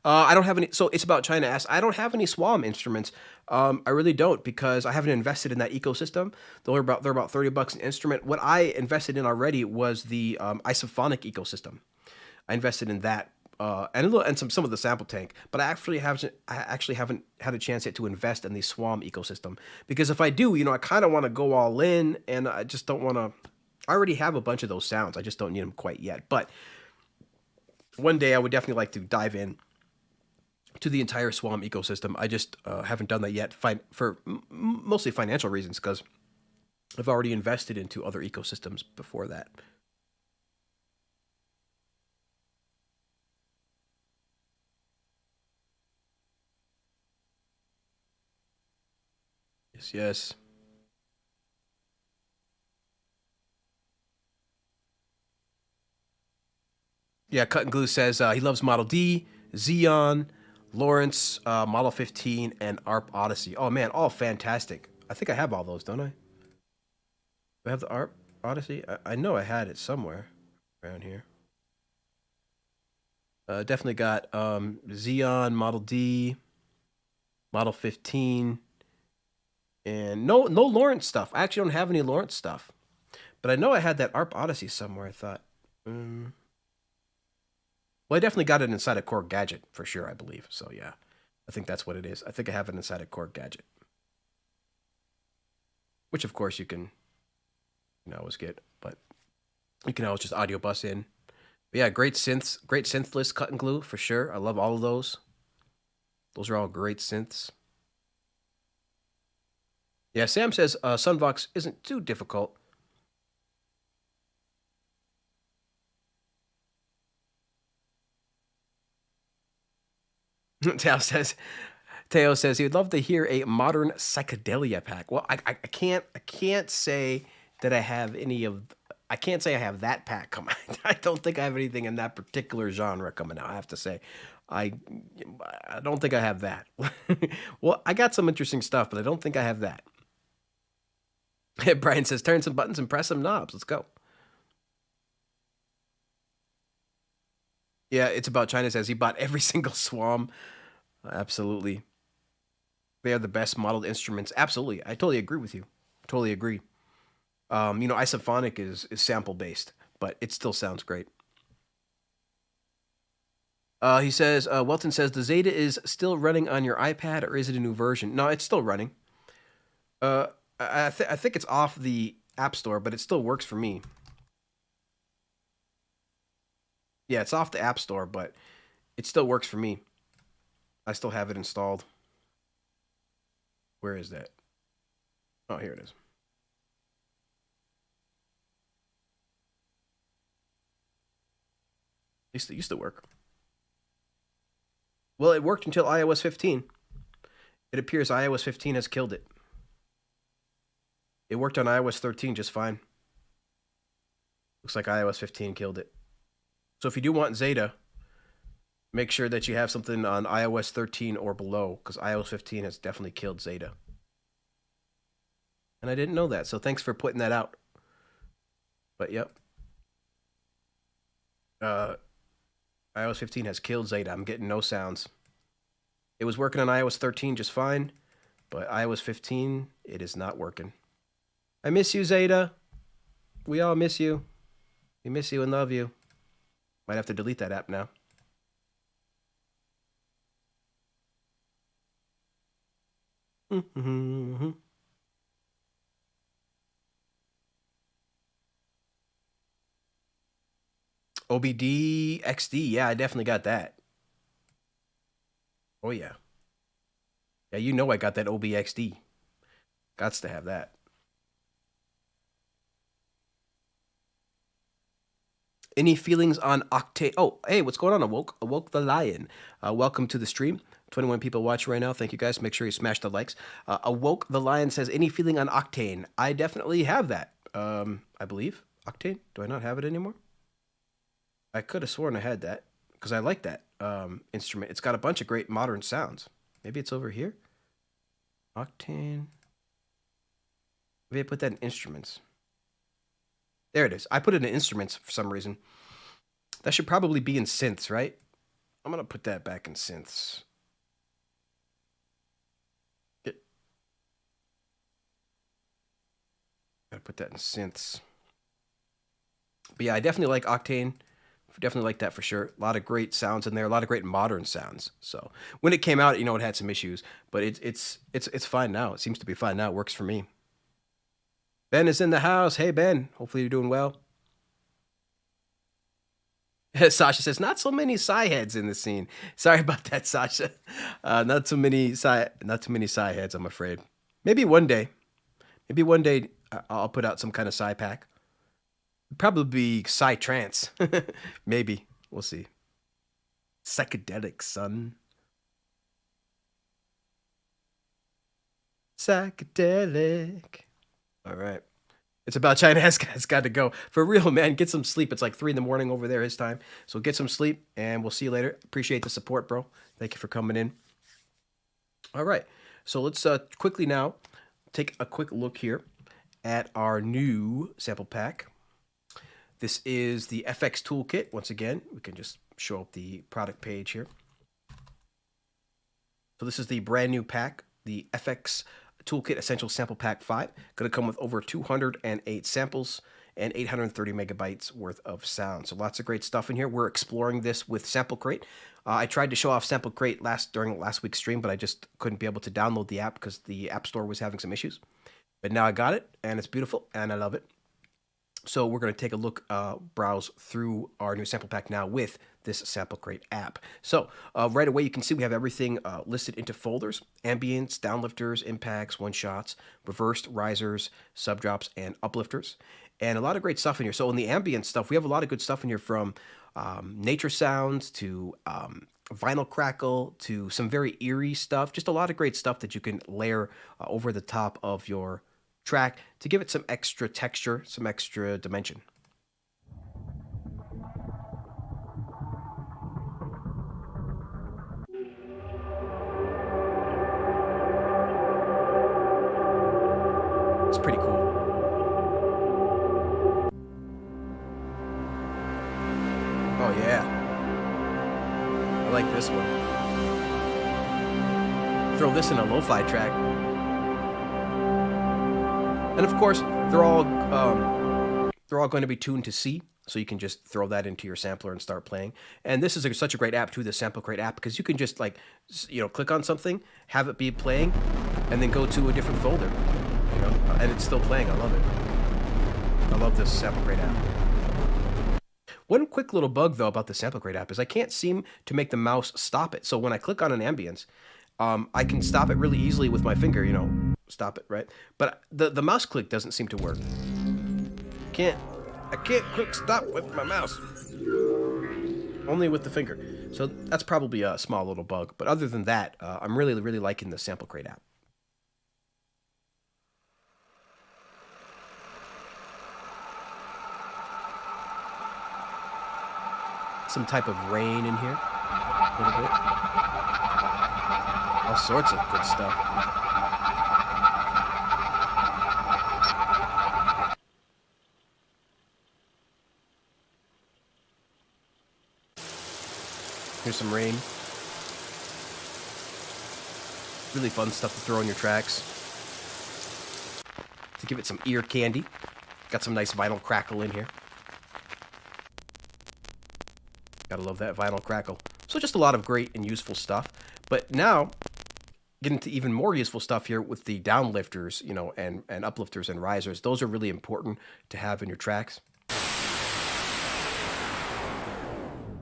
I don't have any. So It's About China asks, I don't have any SWAM instruments. I really don't, because I haven't invested in that ecosystem. They're about $30 an instrument. What I invested in already was the isophonic ecosystem. I invested in that and some of the sample tank. But I actually haven't had a chance yet to invest in the SWAM ecosystem, because if I do, I kind of want to go all in, and I just don't want to. I already have a bunch of those sounds. I just don't need them quite yet. But one day I would definitely like to dive in to the entire Swarm ecosystem. I just haven't done that yet for mostly financial reasons, because I've already invested into other ecosystems before that. Yes, yes. Yeah, Cut and Glue says he loves Model D, Xeon, Lawrence, Model 15, and ARP Odyssey. Oh man, all fantastic. I think I have all those, don't I? Do I have the ARP Odyssey? I know I had it somewhere around here. Definitely got Xeon, Model D, Model 15, and no Lawrence stuff. I actually don't have any Lawrence stuff, but I know I had that ARP Odyssey somewhere. I thought. Well, I definitely got it inside a Core Gadget for sure, I believe. So yeah, I think that's what it is. I think I have it inside a Core Gadget, which of course you can always get, but you can always just audio bus in. But yeah, great synth list, Cut and Glue for sure. I love all of those. Those are all great synths. Yeah, Sam says Sunvox isn't too difficult. Teo says he would love to hear a modern psychedelia pack. Well, I can't say that I have any of. I can't say I have that pack coming. I don't think I have anything in that particular genre coming out. I have to say, I don't think I have that. Well, I got some interesting stuff, but I don't think I have that. Brian says, turn some buttons and press some knobs. Let's go. Yeah, it's about China says he bought every single Swam. Absolutely. They are the best modeled instruments. Absolutely. I totally agree with you. Totally agree. Isophonic is sample based, but it still sounds great. He says, Welton says, the Zeta is still running on your iPad, or is it a new version? No, it's still running. I think it's off the App Store, but it still works for me. Yeah, it's off the App Store, but it still works for me. I still have it installed. Where is that? Oh, here it is. At least it used to work. Well, it worked until iOS 15. It appears iOS 15 has killed it. It worked on iOS 13 just fine. Looks like iOS 15 killed it. So if you do want Zeta, make sure that you have something on iOS 13 or below, because iOS 15 has definitely killed Zeta. And I didn't know that, so thanks for putting that out. But yep. iOS 15 has killed Zeta. I'm getting no sounds. It was working on iOS 13 just fine, but iOS 15, it is not working. I miss you, Zeta. We all miss you. We miss you and love you. Might have to delete that app now. OBD XD. Yeah, I definitely got that. Oh, yeah. Yeah, you know I got that OBXD. Gots to have that. Any feelings on Octane? Oh, hey, what's going on? Awoke the Lion. Welcome to the stream. 21 people watching right now. Thank you guys. Make sure you smash the likes. Awoke the Lion says, any feeling on Octane? I definitely have that. I believe. Octane? Do I not have it anymore? I could have sworn I had that, because I like that instrument. It's got a bunch of great modern sounds. Maybe it's over here? Octane. Maybe I put that in instruments. There it is. I put it in instruments for some reason. That should probably be in synths, right? I'm going to put that back in synths. Gotta put that in synths. But yeah, I definitely like Octane. Definitely like that for sure. A lot of great sounds in there. A lot of great modern sounds. So when it came out, it had some issues, but it's fine now. It seems to be fine now. It works for me. Ben is in the house. Hey Ben, hopefully you're doing well. Sasha says, not so many Psy heads in the scene. Sorry about that, Sasha. Not too many Psy heads, I'm afraid. Maybe one day. Maybe one day I'll put out some kind of Psy pack. Probably be Psy trance. Maybe. We'll see. Psychedelic, son. Psychedelic. All right. It's about China. It's got to go. For real, man. Get some sleep. It's like 3 a.m. over there his time. So get some sleep, and we'll see you later. Appreciate the support, bro. Thank you for coming in. All right. So let's quickly now take a quick look here at our new sample pack. This is the FX Toolkit. Once again, we can just show up the product page here. So this is the brand new pack, the FX Toolkit Essential Sample Pack 5. Going to come with over 208 samples and 830 megabytes worth of sound. So lots of great stuff in here. We're exploring this with Sample Crate. I tried to show off Sample Crate during last week's stream, but I just couldn't be able to download the app because the App Store was having some issues. But now I got it, and it's beautiful, and I love it. So we're going to take a look, browse through our new sample pack now with this Sample Crate app. So right away, you can see we have everything listed into folders: ambients, downlifters, impacts, one-shots, reversed, risers, subdrops, and uplifters. And a lot of great stuff in here. So in the ambient stuff, we have a lot of good stuff in here, from nature sounds to vinyl crackle to some very eerie stuff. Just a lot of great stuff that you can layer over the top of your track to give it some extra texture, some extra dimension. It's pretty cool. Oh yeah, I like this one. Throw this in a lo-fi track. And of course, they're all going to be tuned to C, so you can just throw that into your sampler and start playing. And this is such a great app too, the Sample Crate app, because you can just click on something, have it be playing, and then go to a different folder, and it's still playing. I love it. I love this Sample Crate app. One quick little bug though about the Sample Crate app is I can't seem to make the mouse stop it. So when I click on an ambience, I can stop it really easily with my finger, stop it, right? But the mouse click doesn't seem to work. I can't click stop with my mouse. Only with the finger. So that's probably a small little bug. But other than that, I'm really, really liking the Sample Crate app. Some type of rain in here. A little bit. All sorts of good stuff. Here's some rain. Really fun stuff to throw in your tracks. To give it some ear candy. Got some nice vinyl crackle in here. Gotta love that vinyl crackle. So just a lot of great and useful stuff. But now, getting to even more useful stuff here with the downlifters, and uplifters and risers. Those are really important to have in your tracks.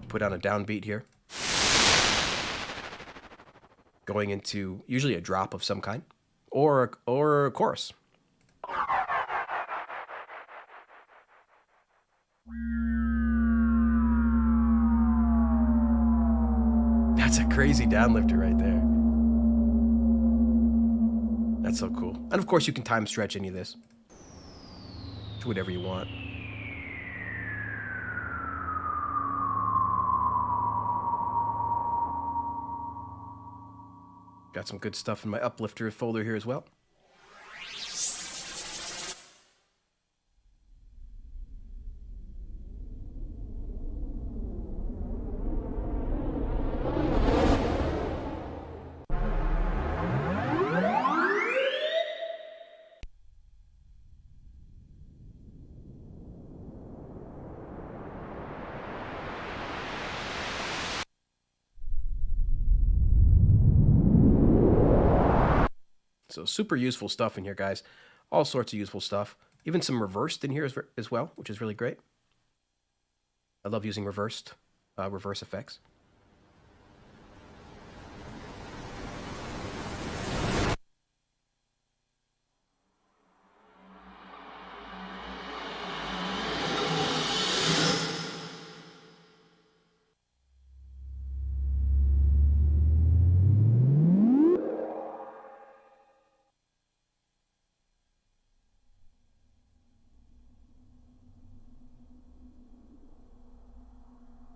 Put on a downbeat here. Going into usually a drop of some kind, or a chorus. That's a crazy downlifter right there. That's so cool. And of course, you can time stretch any of this to whatever you want. Got some good stuff in my uplifter folder here as well. So super useful stuff in here, guys. All sorts of useful stuff. Even some reversed in here as well, which is really great. I love using reverse effects.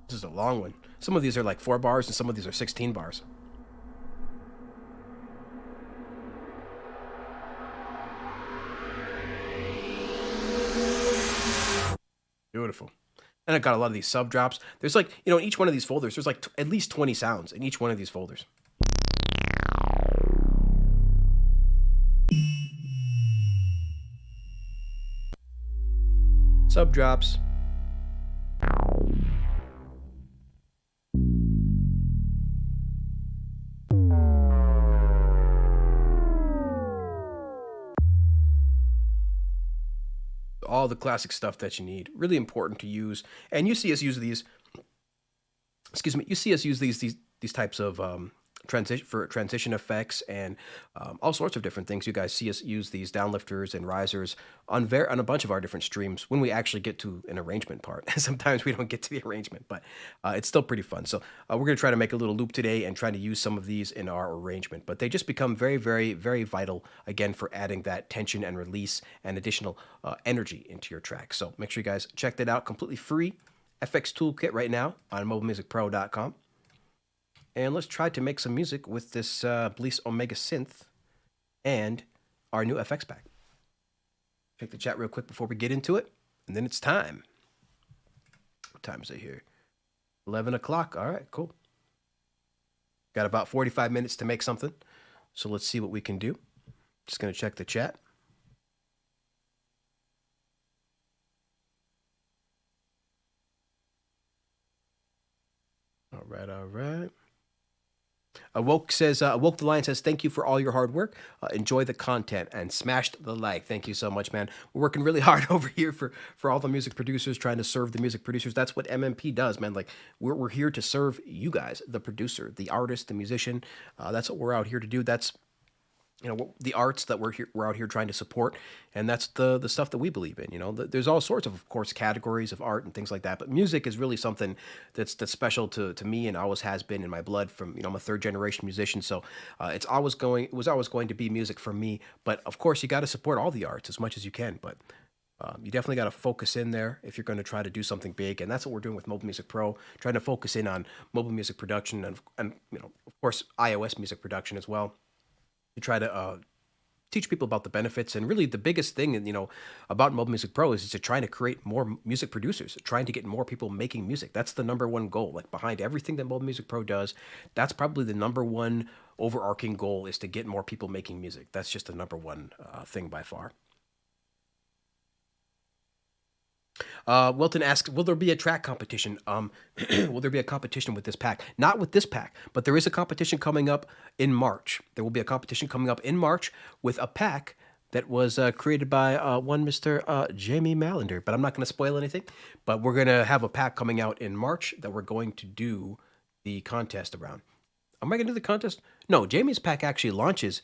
This is a long one. Some of these are like 4 bars and some of these are 16 bars. Beautiful. And I got a lot of these sub drops. There's like, in each one of these folders, there's like at least 20 sounds in each one of these folders. Sub drops. All the classic stuff that you need. Really important to use. And you see us use these. Excuse me. You see us use these types of transition effects and all sorts of different things. You guys see us use these downlifters and risers on a bunch of our different streams when we actually get to an arrangement part. Sometimes we don't get to the arrangement, but it's still pretty fun. So we're going to try to make a little loop today and try to use some of these in our arrangement. But they just become very, very, very vital, again, for adding that tension and release and additional energy into your track. So make sure you guys check that out. Completely free FX Toolkit right now on mobilemusicpro.com. And let's try to make some music with this Bleass Omega synth and our new FX pack. Check the chat real quick before we get into it, and then it's time. What time is it here? 11 o'clock. All right, cool. Got about 45 minutes to make something, so let's see what we can do. Just going to check the chat. All right, all right. Awoke the Lion says, thank you for all your hard work. Enjoy the content and smashed the like. Thank you so much, man. We're working really hard over here for all the music producers, trying to serve the music producers. That's what MMP does, man. Like we're here to serve you guys, the producer, the artist, the musician. That's what we're out here to do. That's the arts that we're out here trying to support, and that's the stuff that we believe in. There's all sorts of course categories of art and things like that, but music is really something that's special to me and always has been in my blood. From I'm a third generation musician, so it was always going to be music for me. But of course you got to support all the arts as much as you can, but you definitely got to focus in there if you're going to try to do something big, and that's what we're doing with Mobile Music Pro, trying to focus in on mobile music production and of course iOS music production as well, to try to teach people about the benefits. And really the biggest thing, about Mobile Music Pro is to trying to create more music producers, trying to get more people making music. That's the number one goal. Like behind everything that Mobile Music Pro does, that's probably the number one overarching goal, is to get more people making music. That's just the number one thing by far. Wilton asks, will there be a track competition? Will there be a competition with this pack? Not with this pack, but there is a competition coming up in March. There will be a competition coming up in March with a pack that was created by one Mr. Jamie Mallender. But I'm not going to spoil anything. But we're going to have a pack coming out in March that we're going to do the contest around. Am I going to do the contest? No, Jamie's pack actually launches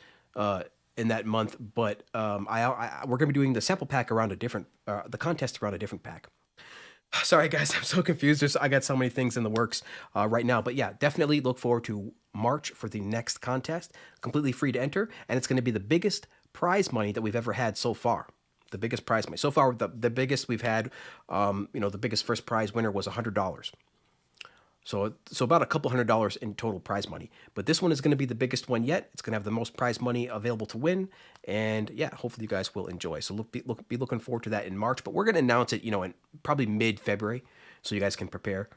in that month, but we're going to be doing the sample pack around the contest around a different pack. Sorry, guys, I'm so confused. I got so many things in the works right now. But yeah, definitely look forward to March for the next contest. Completely free to enter, and it's going to be the biggest prize money that we've ever had so far. The biggest prize money. So far, the biggest we've had, the biggest first prize winner was $100. So about a couple $100 in total prize money. But this one is going to be the biggest one yet. It's going to have the most prize money available to win. And yeah, hopefully you guys will enjoy. So be looking forward to that in March. But we're going to announce it, in probably mid-February, so you guys can prepare.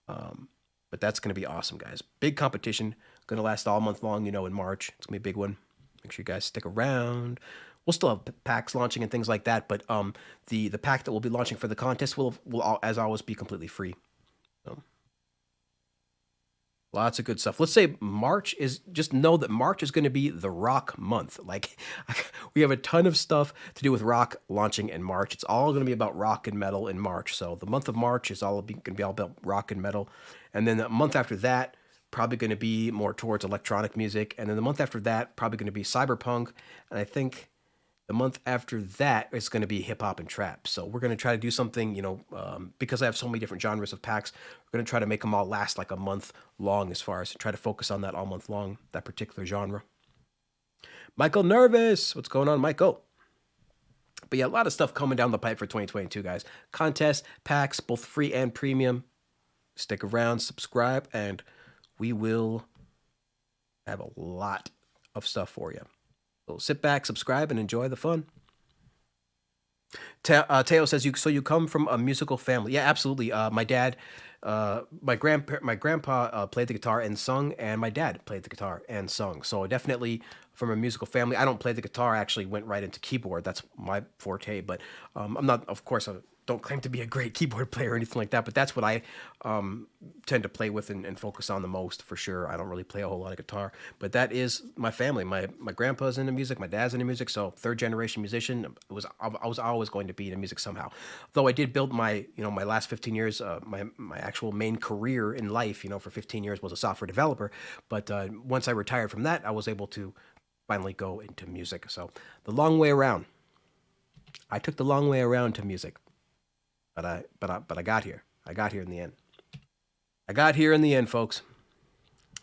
But that's going to be awesome, guys. Big competition. Going to last all month long, in March. It's going to be a big one. Make sure you guys stick around. We'll still have packs launching and things like that. But the pack that we'll be launching for the contest will as always, be completely free. So Lots of good stuff. Let's say March is, just know that March is going to be the rock month. Like, we have a ton of stuff to do with rock launching in March. It's all going to be about rock and metal in March. So the month of March is all going to be all about rock and metal. And then the month after that, probably going to be more towards electronic music. And then the month after that, probably going to be cyberpunk. And I think the month after that is going to be hip hop and trap. So we're going to try to do something, because I have so many different genres of packs, we're going to try to make them all last like a month long, as far as to try to focus on that all month long, that particular genre. Michael Nervous. What's going on, Michael? But yeah, a lot of stuff coming down the pipe for 2022, guys. Contests, packs, both free and premium. Stick around, subscribe, and we will have a lot of stuff for you. So sit back, subscribe, and enjoy the fun. Teo says, so you come from a musical family. Yeah, absolutely. My dad, my grandpa played the guitar and sung, and my dad played the guitar and sung. So definitely from a musical family. I don't play the guitar. I actually went right into keyboard. That's my forte. But I'm not, of course, I don't claim to be a great keyboard player or anything like that. But that's what I tend to play with and focus on the most, for sure. I don't really play a whole lot of guitar. But that is my family. My grandpa's into music. My dad's into music. So third generation musician. I was always going to be into music somehow. Though I did build my last 15 years, my actual main career in life, for 15 years was a software developer. But once I retired from that, I was able to finally go into music. So the long way around. I took the long way around to music. But I got here. I got here in the end. I got here in the end, folks.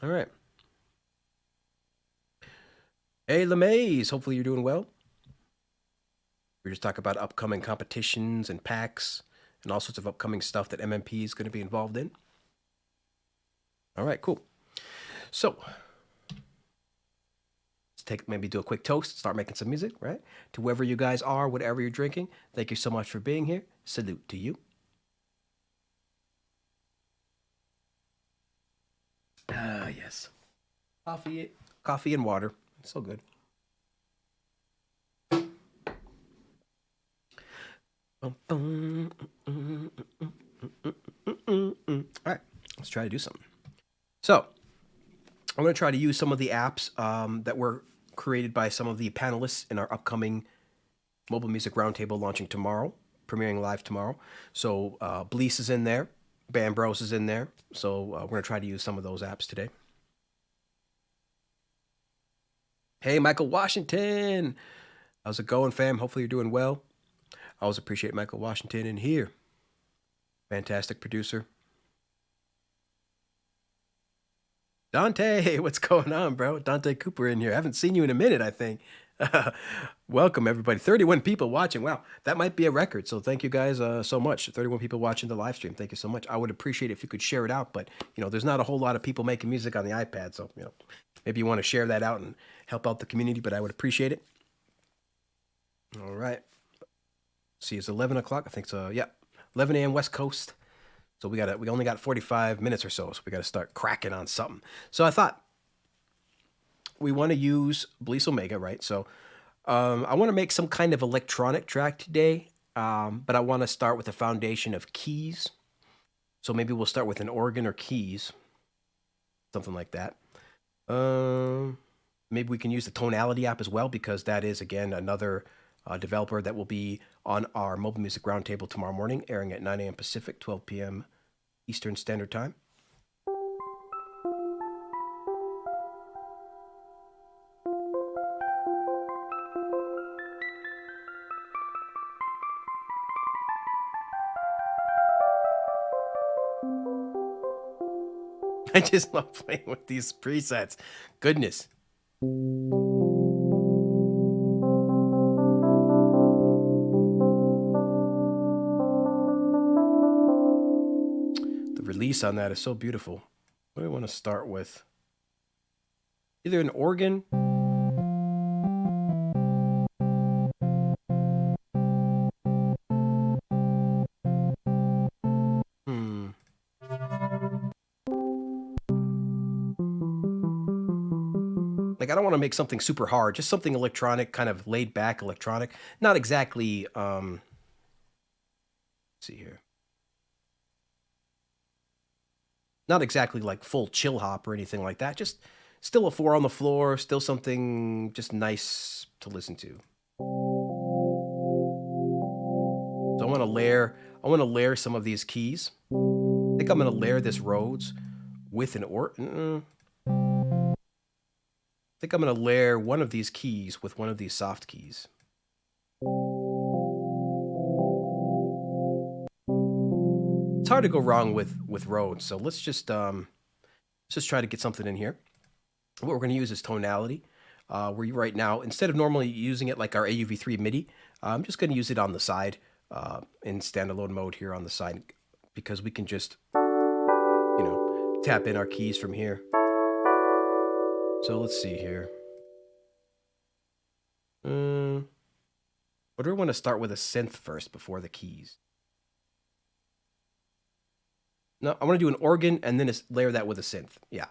All right. Hey, LeMays. Hopefully you're doing well. We're just talking about upcoming competitions and packs and all sorts of upcoming stuff that MMP is going to be involved in. All right, cool. So let's maybe do a quick toast, start making some music, right? To whoever you guys are, whatever you're drinking, thank you so much for being here. Salute to you. Ah, yes. Coffee and water. It's so good. All right, let's try to do something. So I'm going to try to use some of the apps that were created by some of the panelists in our upcoming Mobile Music Roundtable launching tomorrow, premiering live tomorrow. So Bleass is in there. Band Bros is in there. So we're going to try to use some of those apps today. Hey, Michael Washington. How's it going, fam? Hopefully you're doing well. I always appreciate Michael Washington in here. Fantastic producer. Dante, what's going on, bro? Dante Cooper in here. I haven't seen you in a minute, I think. Welcome, everybody. 31 people watching. Wow, that might be a record. So thank you guys so much. 31 people watching the live stream. Thank you so much. I would appreciate it if you could share it out. But, there's not a whole lot of people making music on the iPad. So, maybe you want to share that out and help out the community. But I would appreciate it. All right. See, it's 11 o'clock. I think so. Yeah, 11 a.m. West Coast. So we only got 45 minutes or so we got to start cracking on something. So I thought we want to use Bleass Omega, right? So I want to make some kind of electronic track today, but I want to start with a foundation of keys. So maybe we'll start with an organ or keys, something like that. Maybe we can use the Tonality app as well, because that is, again, another developer that will be on our Mobile Music Roundtable tomorrow morning, airing at 9 a.m. Pacific, 12 p.m. Eastern Standard Time. I just love playing with these presets. Goodness. Release on that is so beautiful. What do I want to start with? Either an organ. Like, I don't want to make something super hard, just something electronic, kind of laid back electronic. Not exactly, let's see here. Not exactly like full chill hop or anything like that. Just still a 4 on the floor, still something just nice to listen to. So I want to layer some of these keys. I think I'm going to layer this Rhodes with an I think I'm going to layer one of these keys with one of these soft keys. It's hard to go wrong with Rhodes, so let's just try to get something in here. What we're going to use is tonality. We're right now, instead of normally using it like our AUV3 MIDI, I'm just going to use it on the side in standalone mode here on the side, because we can just, you know, tap in our keys from here. So let's see here. What do I want to start with a synth first before the keys? No, I want to do an organ and then layer that with a synth. Yeah.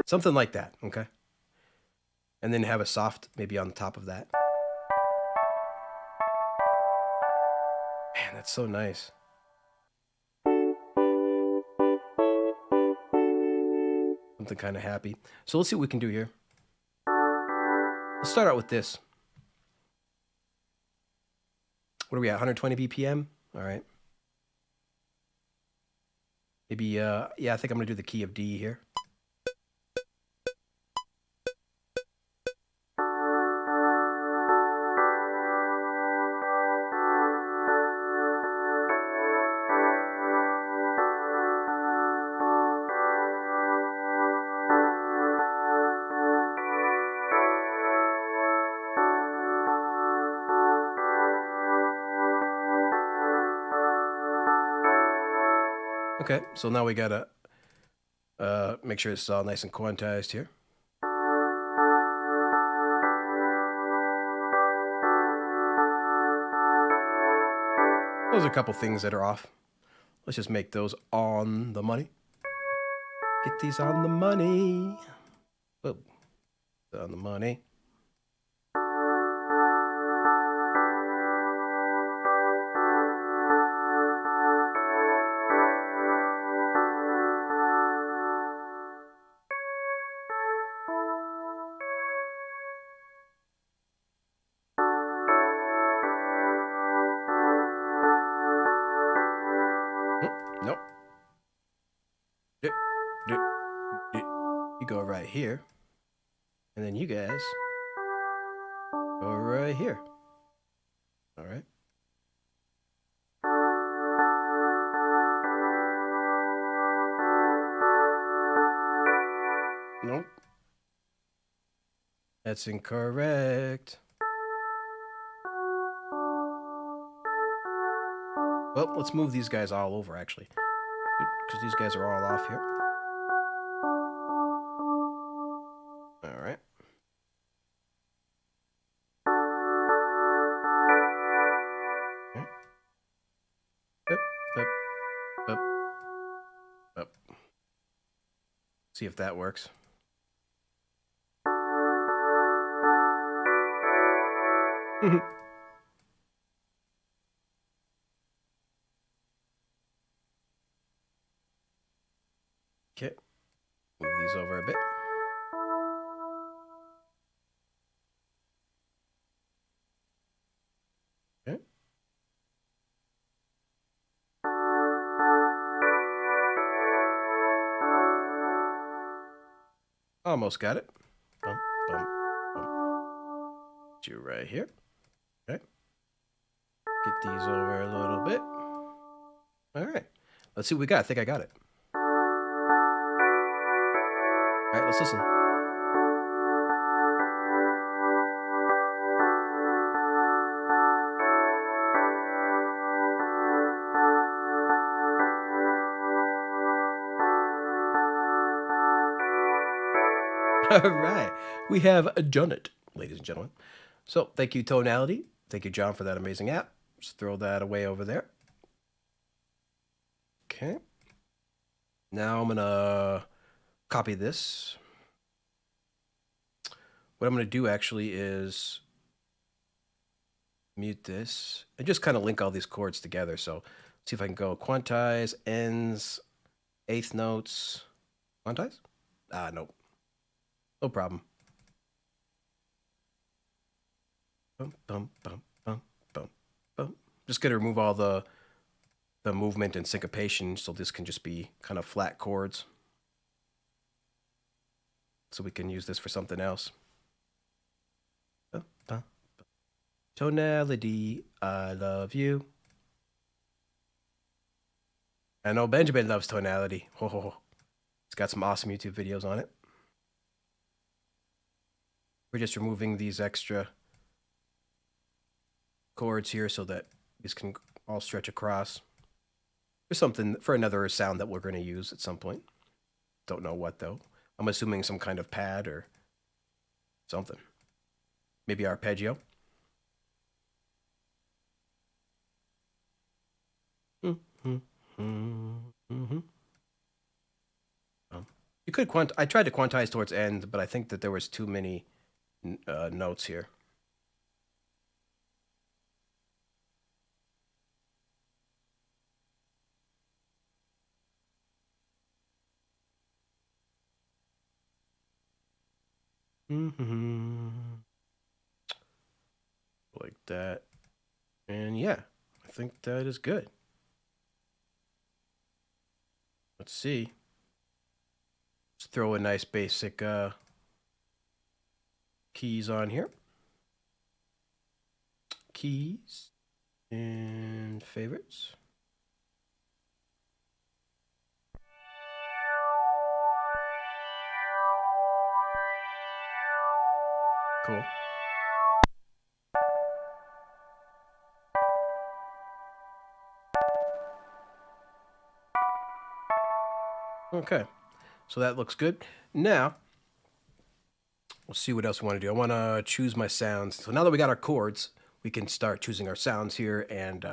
Something like that, okay? And then have a soft maybe on the top of that. Man, that's so nice. Something kind of happy. So let's see what we can do here. Let's start out with this. What are we at? 120 BPM? All right. Maybe, yeah, I think I'm going to do the key of D here. Okay, so now we gotta make sure it's all nice and quantized here. Those are a couple things that are off. Let's just make those on the money. Get these on the money. Oh, on the money. Nope. You go right here. And then you guys go right here. All right. Nope. That's incorrect. Well, let's move these guys all over, actually. Because these guys are all off here. All right. Okay. Up. See if that works. Okay. Move these over a bit. Okay. Almost got it. Bum, bum, bum. Put you right here. Okay. Get these over a little bit. All right. Let's see what we got. I think I got it. All right, let's listen. All right, we have done it, ladies and gentlemen. So thank you, Tonality. Thank you, John, for that amazing app. Just throw that away over there. Okay. Now I'm going to copy this. What I'm going to do actually is mute this and just kind of link all these chords together. So see if I can go quantize, ends, eighth notes. Quantize? Nope. No problem. Bum, bum, bum, bum, bum, bum. Just gonna remove all the movement and syncopation, so this can just be kind of flat chords. So we can use this for something else. Tonality, I love you. I know Benjamin loves tonality. Oh, it's got some awesome YouTube videos on it. We're just removing these extra chords here so that these can all stretch across. There's something for another sound that we're going to use at some point. Don't know what though. I'm assuming some kind of pad or something. Maybe arpeggio. You could I tried to quantize towards end, but I think that there was too many notes here. Like that. And yeah, I think that is good. Let's see. Let's throw a nice basic keys on here. Keys and favorites. Cool. Okay, so that looks good. Now, we'll see what else we want to do. I want to choose my sounds. So now that we got our chords, we can start choosing our sounds here and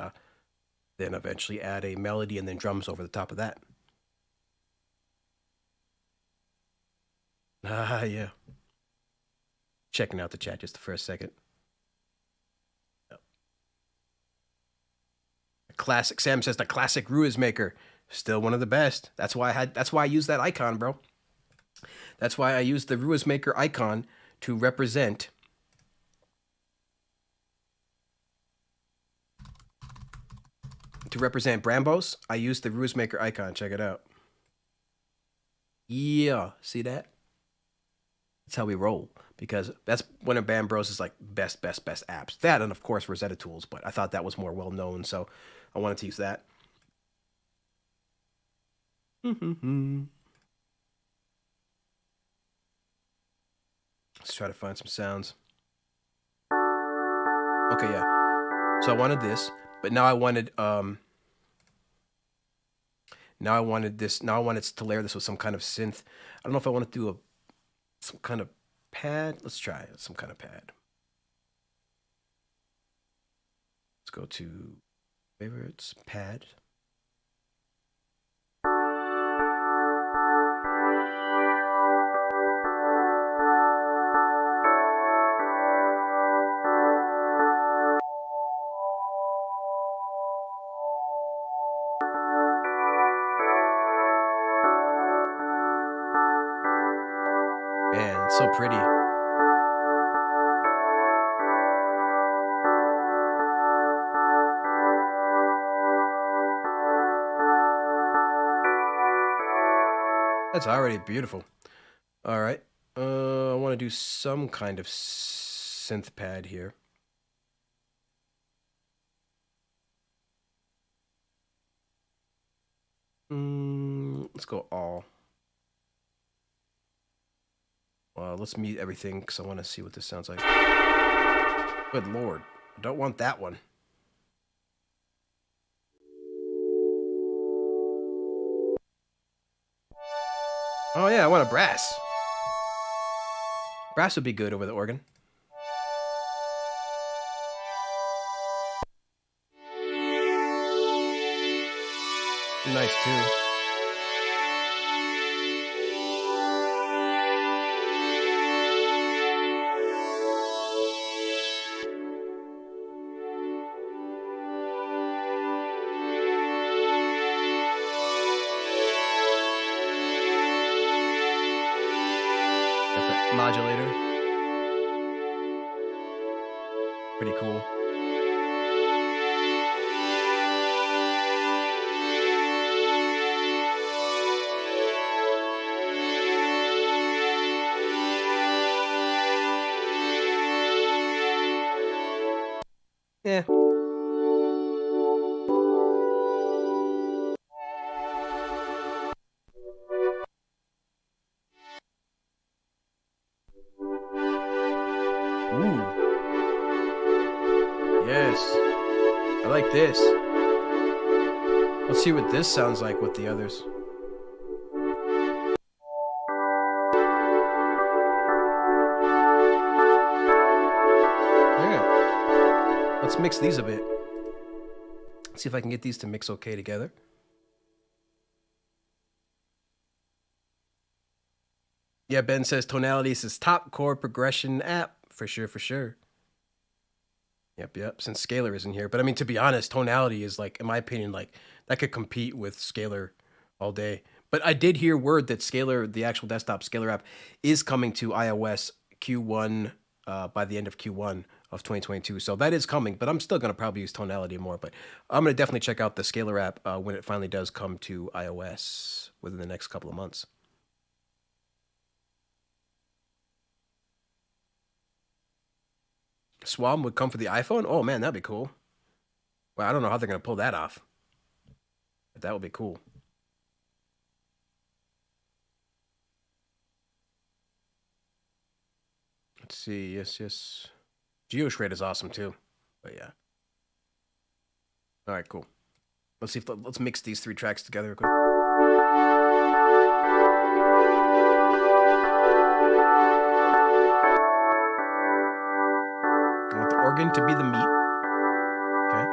then eventually add a melody and then drums over the top of that. Yeah. Checking out the chat just for a second. Classic. Sam says the classic Ruiz maker. Still one of the best. That's why I used that icon, bro. That's why I used the Ruiz maker icon to represent Brambos. I used the Ruiz maker icon. Check it out. Yeah, see that? That's how we roll, because that's one of Bambros' like best apps. That and of course Rosetta Tools, but I thought that was more well known, so I wanted to use that. Let's try to find some sounds. Okay, yeah. So I wanted this, but now I wanted this. Now I wanted to layer this with some kind of synth. I don't know if I want to do some kind of pad. Let's try some kind of pad. Let's go to favorites, pad. Man, it's so pretty. That's already beautiful. All right. I want to do some kind of synth pad here. Let's go all. Let's mute everything because I want to see what this sounds like. Good Lord. I don't want that one. Oh yeah, I want a brass. Brass would be good over the organ. Nice too. Pretty cool. Yeah. Ooh. Yes. I like this. Let's see what this sounds like with the others. Yeah. Let's mix these a bit. See if I can get these to mix okay together. Yeah, Ben says Tonality is his top chord progression app. For sure, for sure. Yep. Since Scalar isn't here. But I mean, to be honest, Tonality is like, in my opinion, like that could compete with Scalar all day. But I did hear word that Scalar, the actual desktop Scalar app, is coming to iOS Q1 by the end of Q1 of 2022. So that is coming, but I'm still going to probably use Tonality more. But I'm going to definitely check out the Scalar app when it finally does come to iOS within the next couple of months. Swam would come for the iPhone? Oh man, that'd be cool. Well, I don't know how they're going to pull that off. But that would be cool. Let's see. Yes. GeoShred is awesome too. But yeah. All right, cool. Let's see if let's mix these 3 tracks together real quick. I want the organ to be the meat. Okay.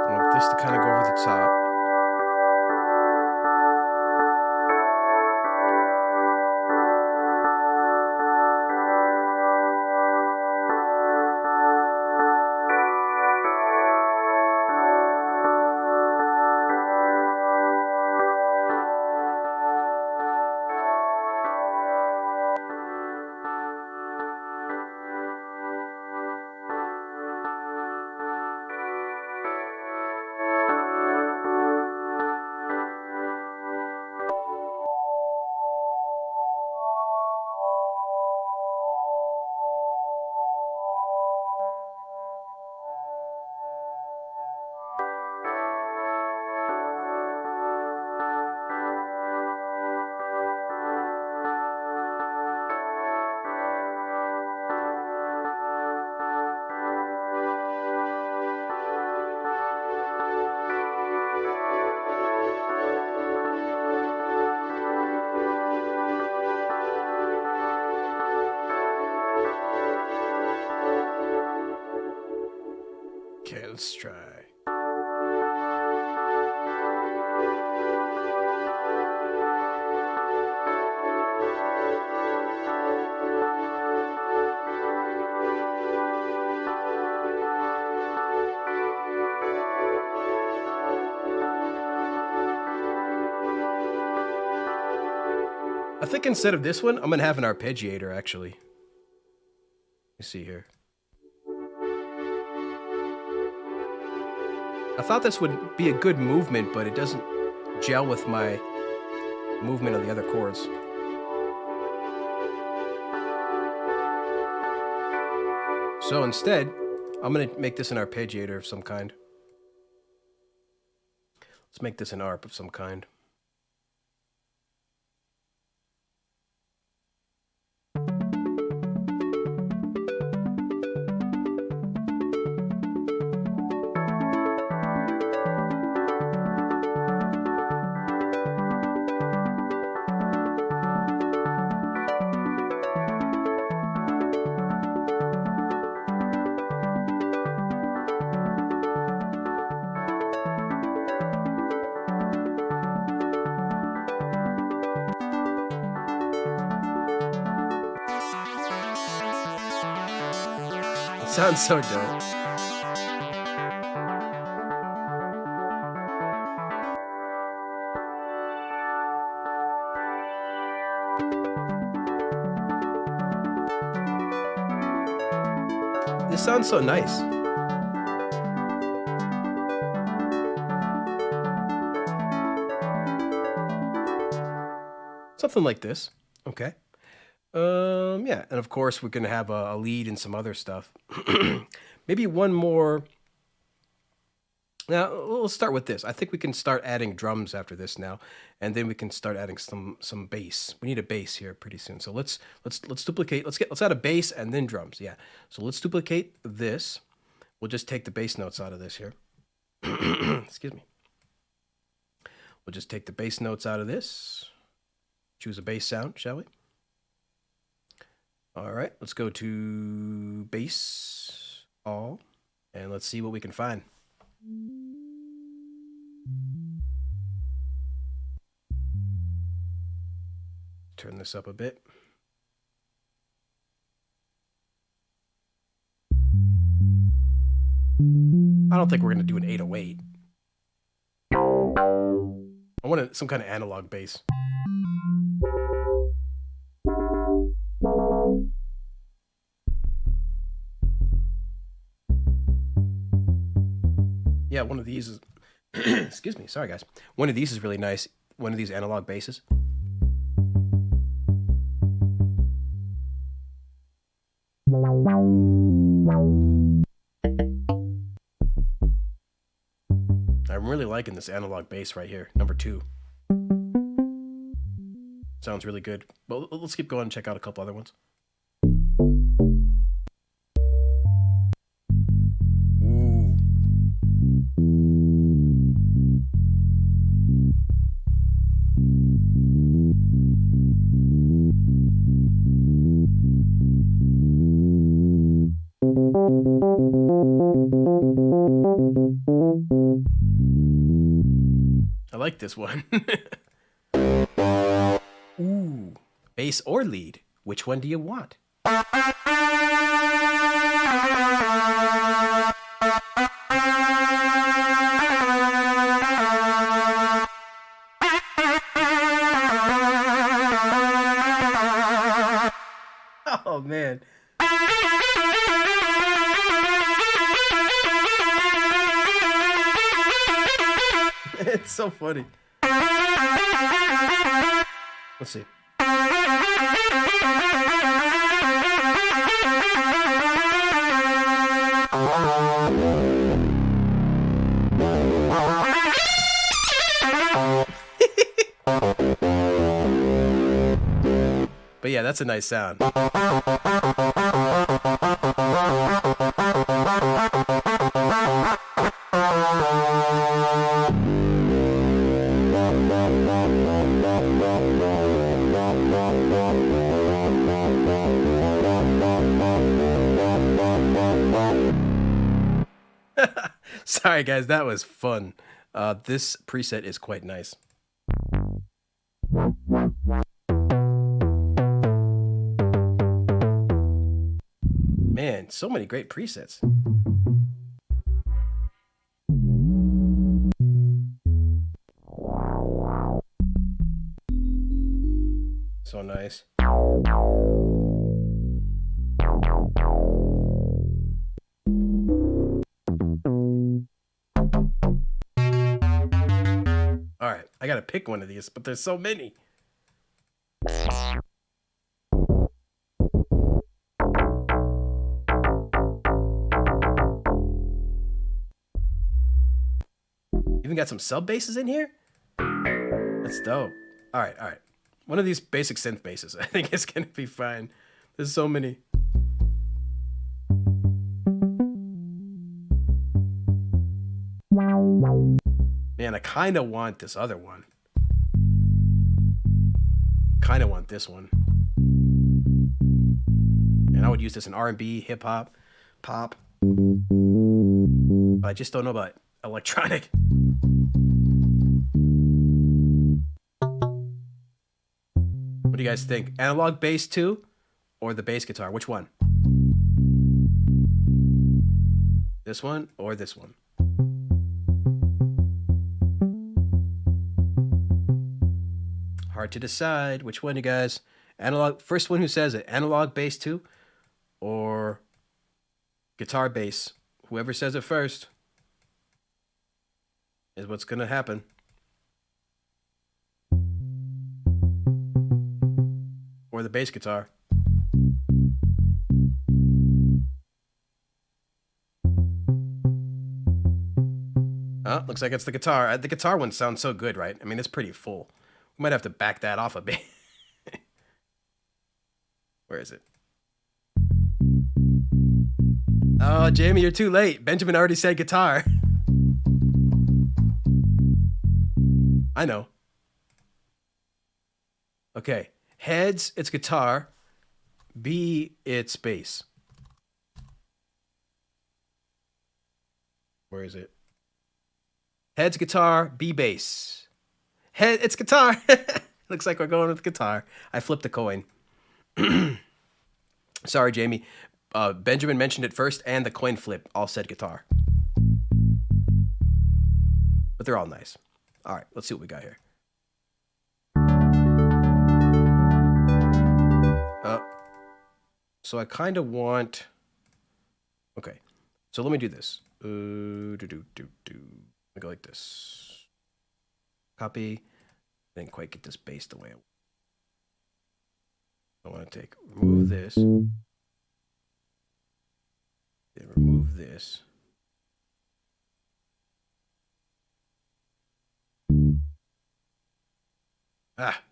I want this to kind of go over the top. Okay, let's try. I think instead of this one, I'm going to have an arpeggiator, actually. Let me see here. I thought this would be a good movement, but it doesn't gel with my movement on the other chords. So instead, I'm going to make this an arpeggiator of some kind. Let's make this an arp of some kind. Sounds so dope. This sounds so nice. Something like this. Okay. Yeah, and of course we're gonna have a lead and some other stuff. Maybe one more. Now we'll start with this. I think we can start adding drums after this now, and then we can start adding some bass. We need a bass here pretty soon. So let's duplicate. Let's add a bass and then drums. Yeah. So let's duplicate this. We'll just take the bass notes out of this here. Excuse me. We'll just take the bass notes out of this. Choose a bass sound, shall we? All right, let's go to bass all, and let's see what we can find. Turn this up a bit. I don't think we're gonna do an 808. I want some kind of analog bass. Yeah, one of these is excuse me, sorry guys. One of these is really nice. One of these analog basses. I'm really liking this analog bass right here, number 2. Sounds really good. But let's keep going and check out a couple other ones. Ooh. I like this one. Ooh, bass or lead? Which one do you want? Oh, man. It's so funny. Let's see. But yeah, that's a nice sound. Sorry guys, that was fun. This preset is quite nice. Man, so many great presets. So nice. All right, I gotta pick one of these, but there's so many. Even got some sub basses in here? That's dope. All right, all right. One of these basic synth basses. I think it's gonna be fine. There's so many. Man, I kind of want this other one. Kind of want this one. And I would use this in R&B, hip hop, pop. But I just don't know about electronic. What do you guys think? Analog bass too? Or the bass guitar? Which one? This one or this one? Hard to decide. Which one, you guys? Analog, first one who says it. Analog bass too? Or Guitar, bass. Whoever says it first is what's gonna happen. Or the bass guitar. Oh, looks like it's the guitar. The guitar one sounds so good, right? I mean, it's pretty full. We might have to back that off a bit. Where is it? Oh, Jamie, you're too late. Benjamin already said guitar. I know. Okay. Heads, it's guitar. B, it's bass. Where is it? Heads, guitar. B, bass. Head, it's guitar. Looks like we're going with guitar. I flipped a coin. Sorry, Jamie. Benjamin mentioned it first, and the coin flip all said guitar. But they're all nice. All right, let's see what we got here. So I kind of want... Okay, so let me do this. Let me go like this. Copy. Didn't quite get this bass the way I want to take. Remove this. Then remove this. Ah,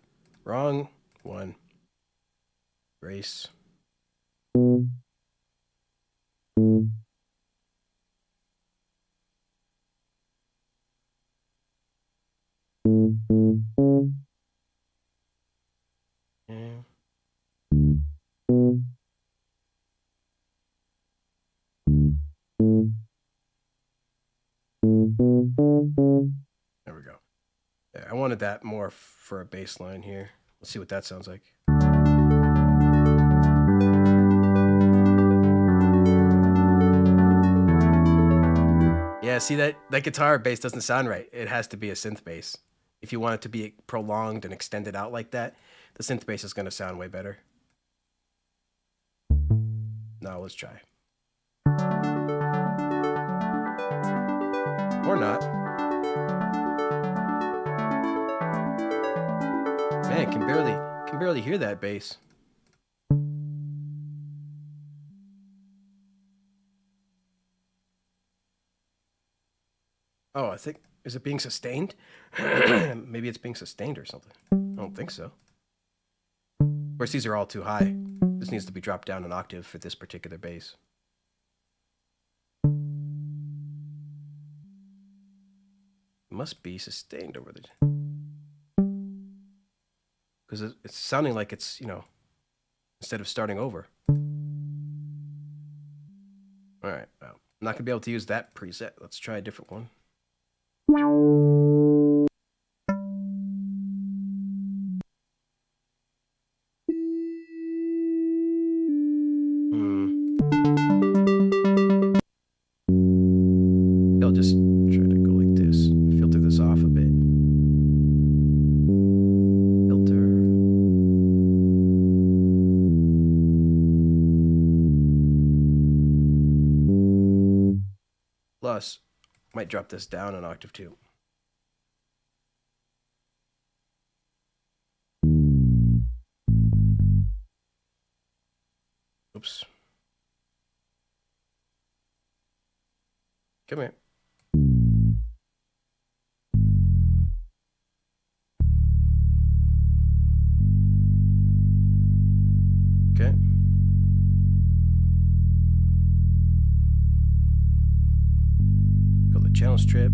wrong one. Erase. Yeah. There we go. Yeah, I wanted that more for a bass line here. Let's see what that sounds like. Yeah, see that guitar bass doesn't sound right. It has to be a synth bass. If you want it to be prolonged and extended out like that, the synth bass is going to sound way better. Now let's try. Or not. Man, can barely hear that bass. Oh, I think, is it being sustained? Maybe it's being sustained or something. I don't think so. Of course, these are all too high. This needs to be dropped down an octave for this particular bass. It must be sustained over the... Because it's sounding like it's, you know, instead of starting over. All right, well, I'm not going to be able to use that preset. Let's try a different one. I'll just try to go like this. Filter this off a bit. Filter. Plus, might drop this down an octave too. Oops. Come here. Okay. Go to the channel strip.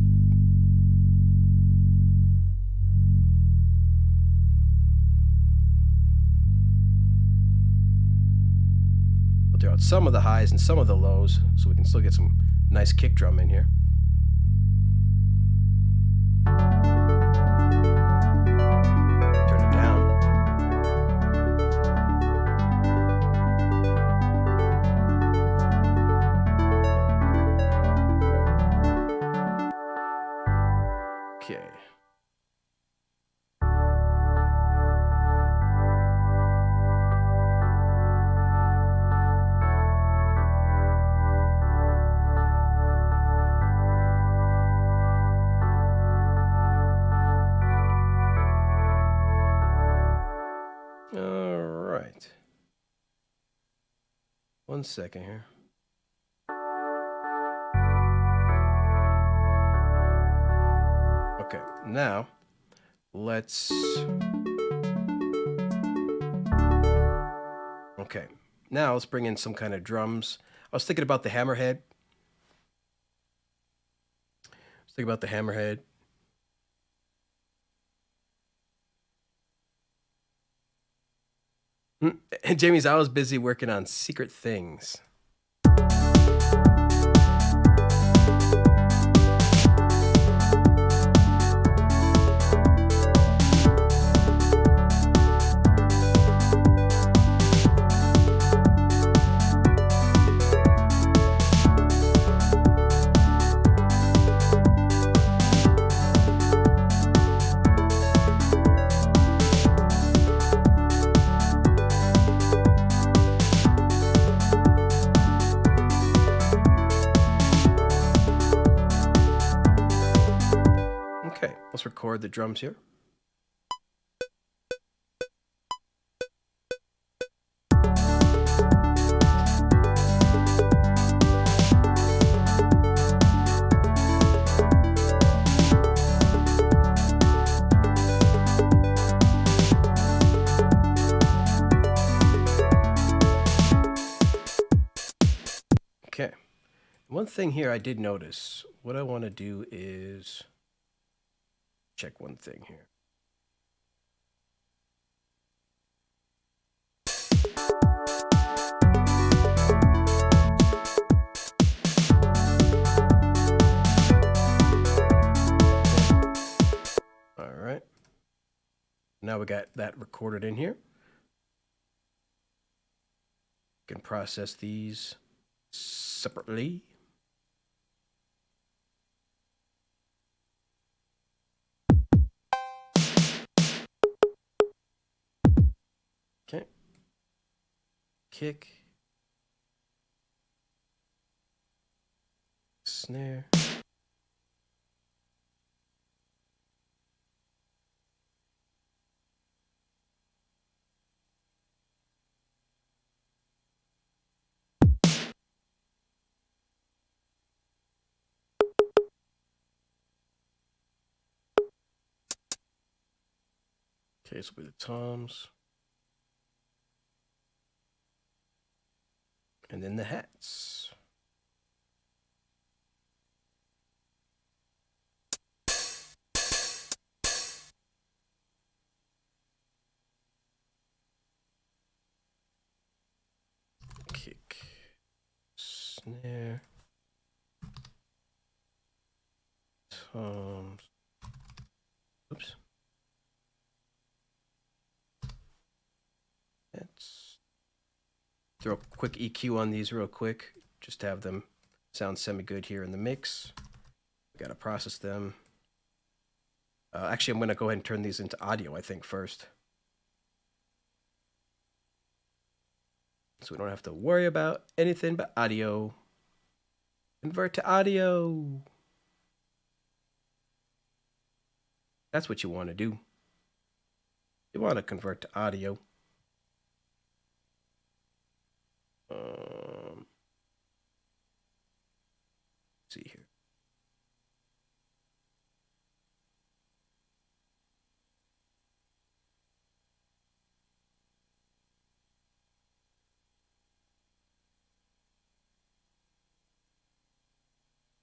Filter out some of the highs and some of the lows so we can still get some nice kick drum in here. Turn it down. Okay. All right. 1 second here. Okay, now let's... Okay, now let's bring in some kind of drums. I was thinking about the hammerhead. And Jamie's always busy working on secret things. Okay, let's record the drums here. Okay, one thing here I did notice. What I want to do is check one thing here. All right. Now we got that recorded in here. Can process these separately. Okay. Kick. Snare. Okay, this will be the toms. And then the hats. Kick. Snare. Toms. Oops. Let's throw a quick EQ on these real quick, just to have them sound semi-good here in the mix. We gotta process them. Actually, I'm gonna go ahead and turn these into audio, I think, first. So we don't have to worry about anything but audio. Convert to audio. That's what you want to do. You want to convert to audio. See here.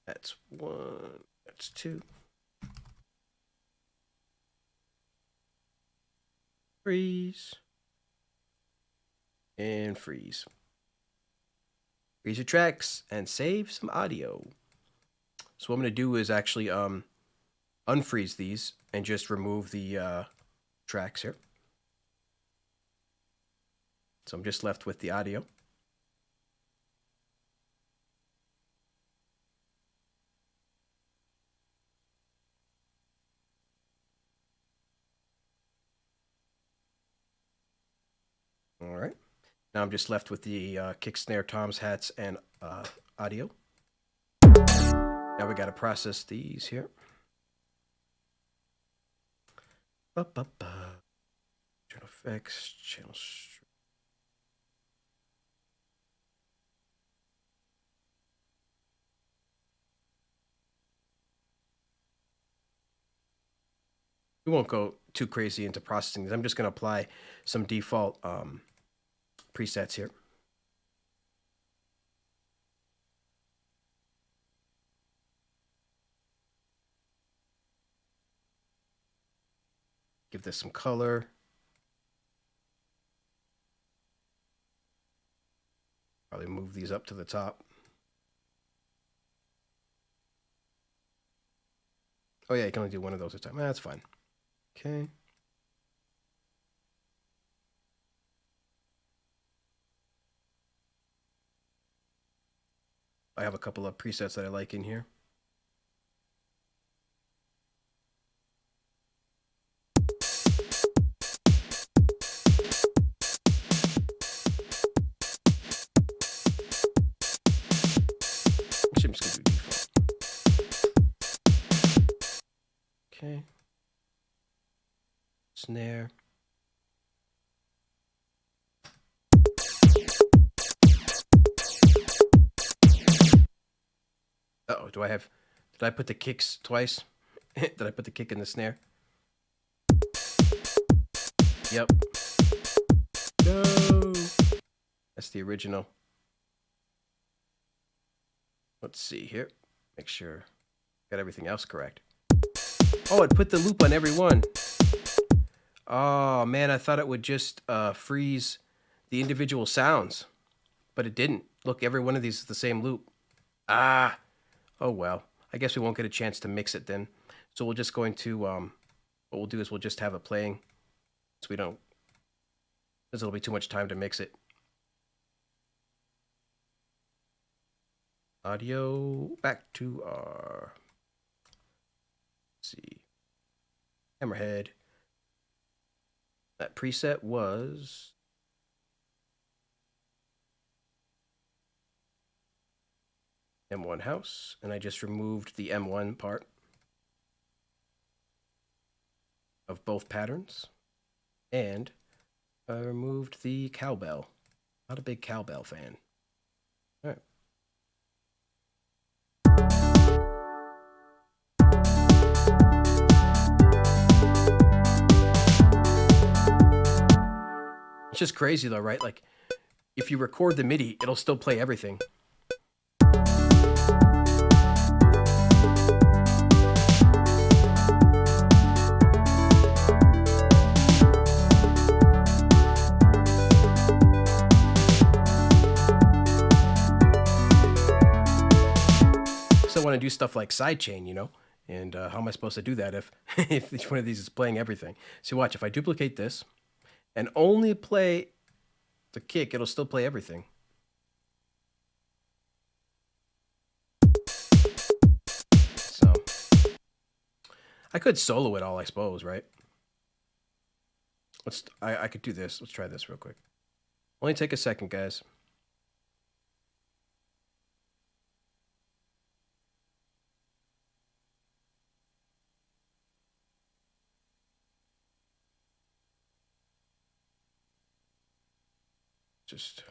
That's one. That's two. Freeze. And freeze. Freeze your tracks and save some audio. So what I'm going to do is actually unfreeze these and just remove the tracks here. So I'm just left with the audio. All right. Now I'm just left with the kick, snare, toms, hats, and audio. Now we got to process these here. Channel effects, channel. We won't go too crazy into processing these. I'm just going to apply some default presets here. Give this some color. Probably move these up to the top. Oh yeah, you can only do one of those at a time. That's fine. Okay. I have a couple of presets that I like in here. Actually, I'm just gonna do default. Okay. Snare. Uh-oh, did I put the kicks twice? Did I put the kick in the snare? Yep. No. That's the original. Let's see here. Make sure got everything else correct. Oh, it put the loop on every one. Oh, man, I thought it would just freeze the individual sounds, but it didn't. Look, every one of these is the same loop. Ah, oh well. I guess we won't get a chance to mix it then. So we're just going to, what we'll do is we'll just have it playing so we don't, because it'll be too much time to mix it. Audio, back to our, let's see, Hammerhead. That preset was M1 house, and I just removed the M1 part of both patterns, and I removed the cowbell. Not a big cowbell fan. All right. It's just crazy though, right? Like, if you record the MIDI, it'll still play everything. So I want to do stuff like sidechain, you know? And how am I supposed to do that if, if each one of these is playing everything? So watch, if I duplicate this and only play the kick, it'll still play everything. So I could solo it all, I suppose, right? I could do this. Let's try this real quick. Only take a second, guys. Just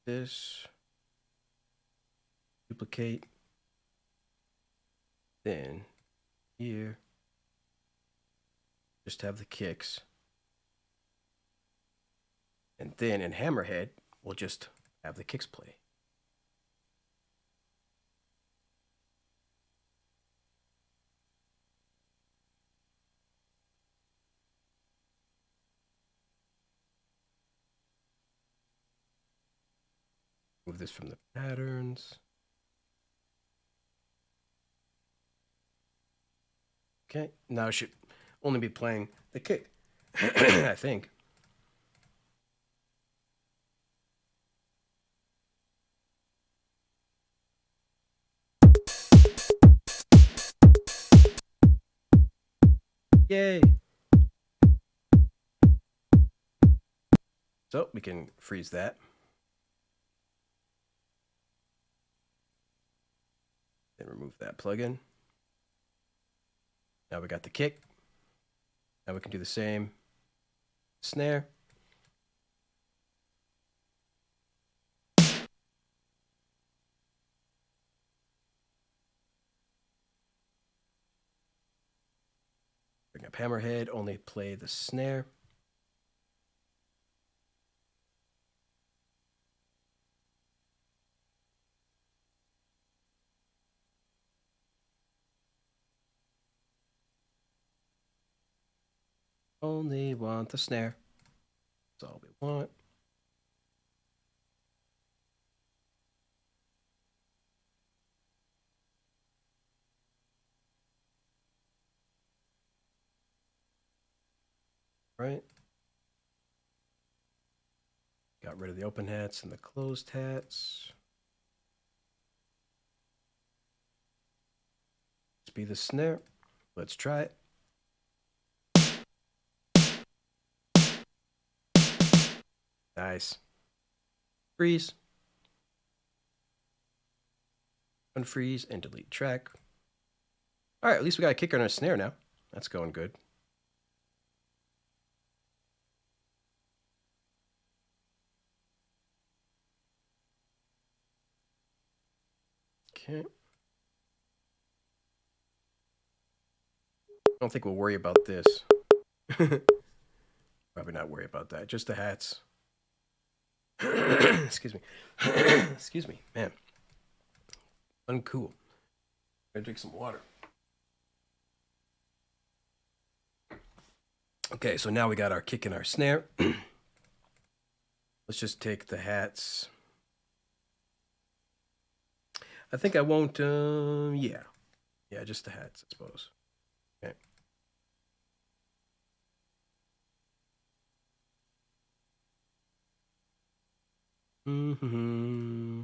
this, duplicate, then here, just have the kicks, and then in Hammerhead, we'll just have the kicks play. Move this from the patterns. Okay, now I should only be playing the kick, I think. Yay! So we can freeze that. Then remove that plugin. Now we got the kick. Now we can do the same snare. Bring up hammerhead, only play the snare. Only want the snare. That's all we want. Right. Got rid of the open hats and the closed hats. Let's be the snare. Let's try it. Nice. Freeze. Unfreeze and delete track. All right, at least we got a kicker and a snare now. That's going good. Okay. I don't think we'll worry about this. Probably not worry about that. Just the hats. Excuse me. Excuse me, man. Uncool. Gotta drink some water. Okay, so now we got our kick and our snare. Let's just take the hats. I think I won't, yeah. Yeah, just the hats, I suppose. Okay. Mm-hmm.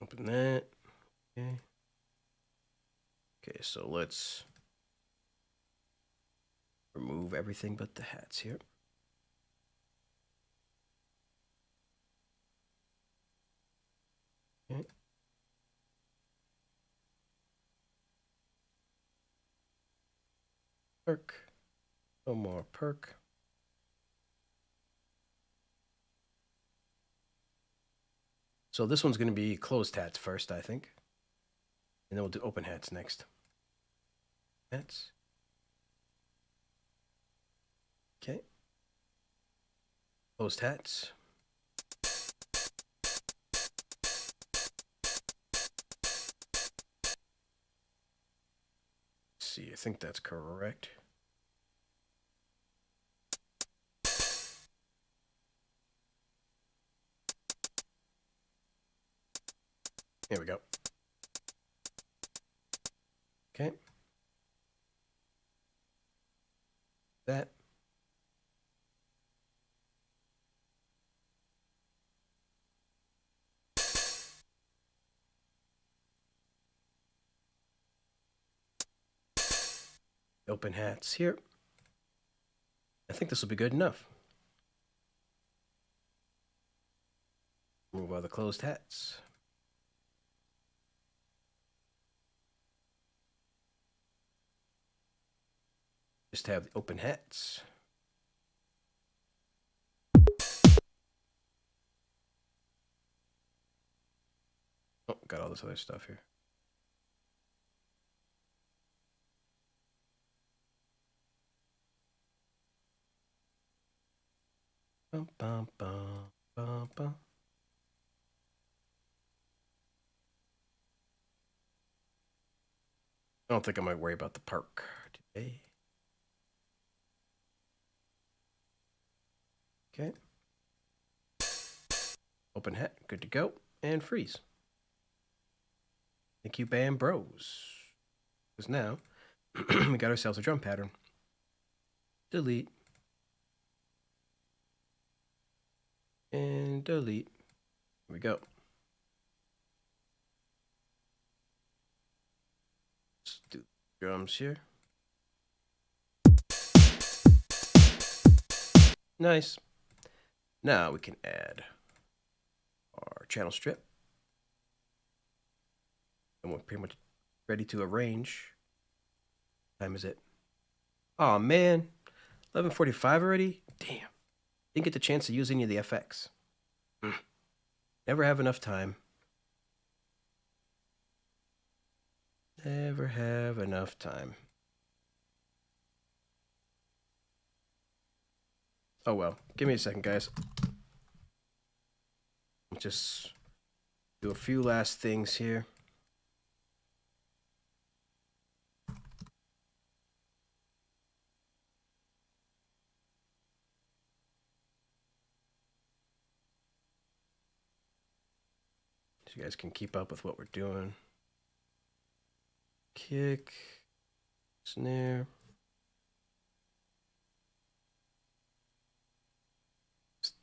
Open that. Okay. Okay, so let's remove everything but the hats here. Okay. Perk. No more perk. So this one's going to be closed hats first, I think. And then we'll do open hats next. Hats. Okay. Closed hats. Let's see, I think that's correct. Here we go. Okay. That. Open hats here. I think this will be good enough. Remove all the closed hats. Just have the open hats. Oh, got all this other stuff here. Bum, bum, bum, bum, bum. I don't think I might worry about the park today. Okay. Open hat, good to go. And freeze. Thank you, Bam Bros. Because now we got ourselves a drum pattern. Delete. And delete. Here we go. Let's do the drums here. Nice. Now we can add our channel strip. And we're pretty much ready to arrange. What time is it? Oh man, 11:45 already? Damn. Didn't get the chance to use any of the FX. Never have enough time. Never have enough time. Oh well, give me a second, guys. Just do a few last things here. So you guys can keep up with what we're doing. Kick, snare.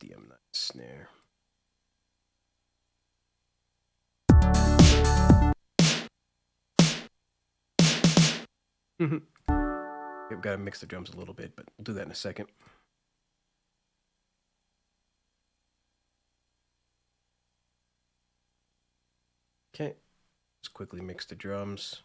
DM that snare. We've got to mix the drums a little bit, but we'll do that in a second. Okay, let's quickly mix the drums.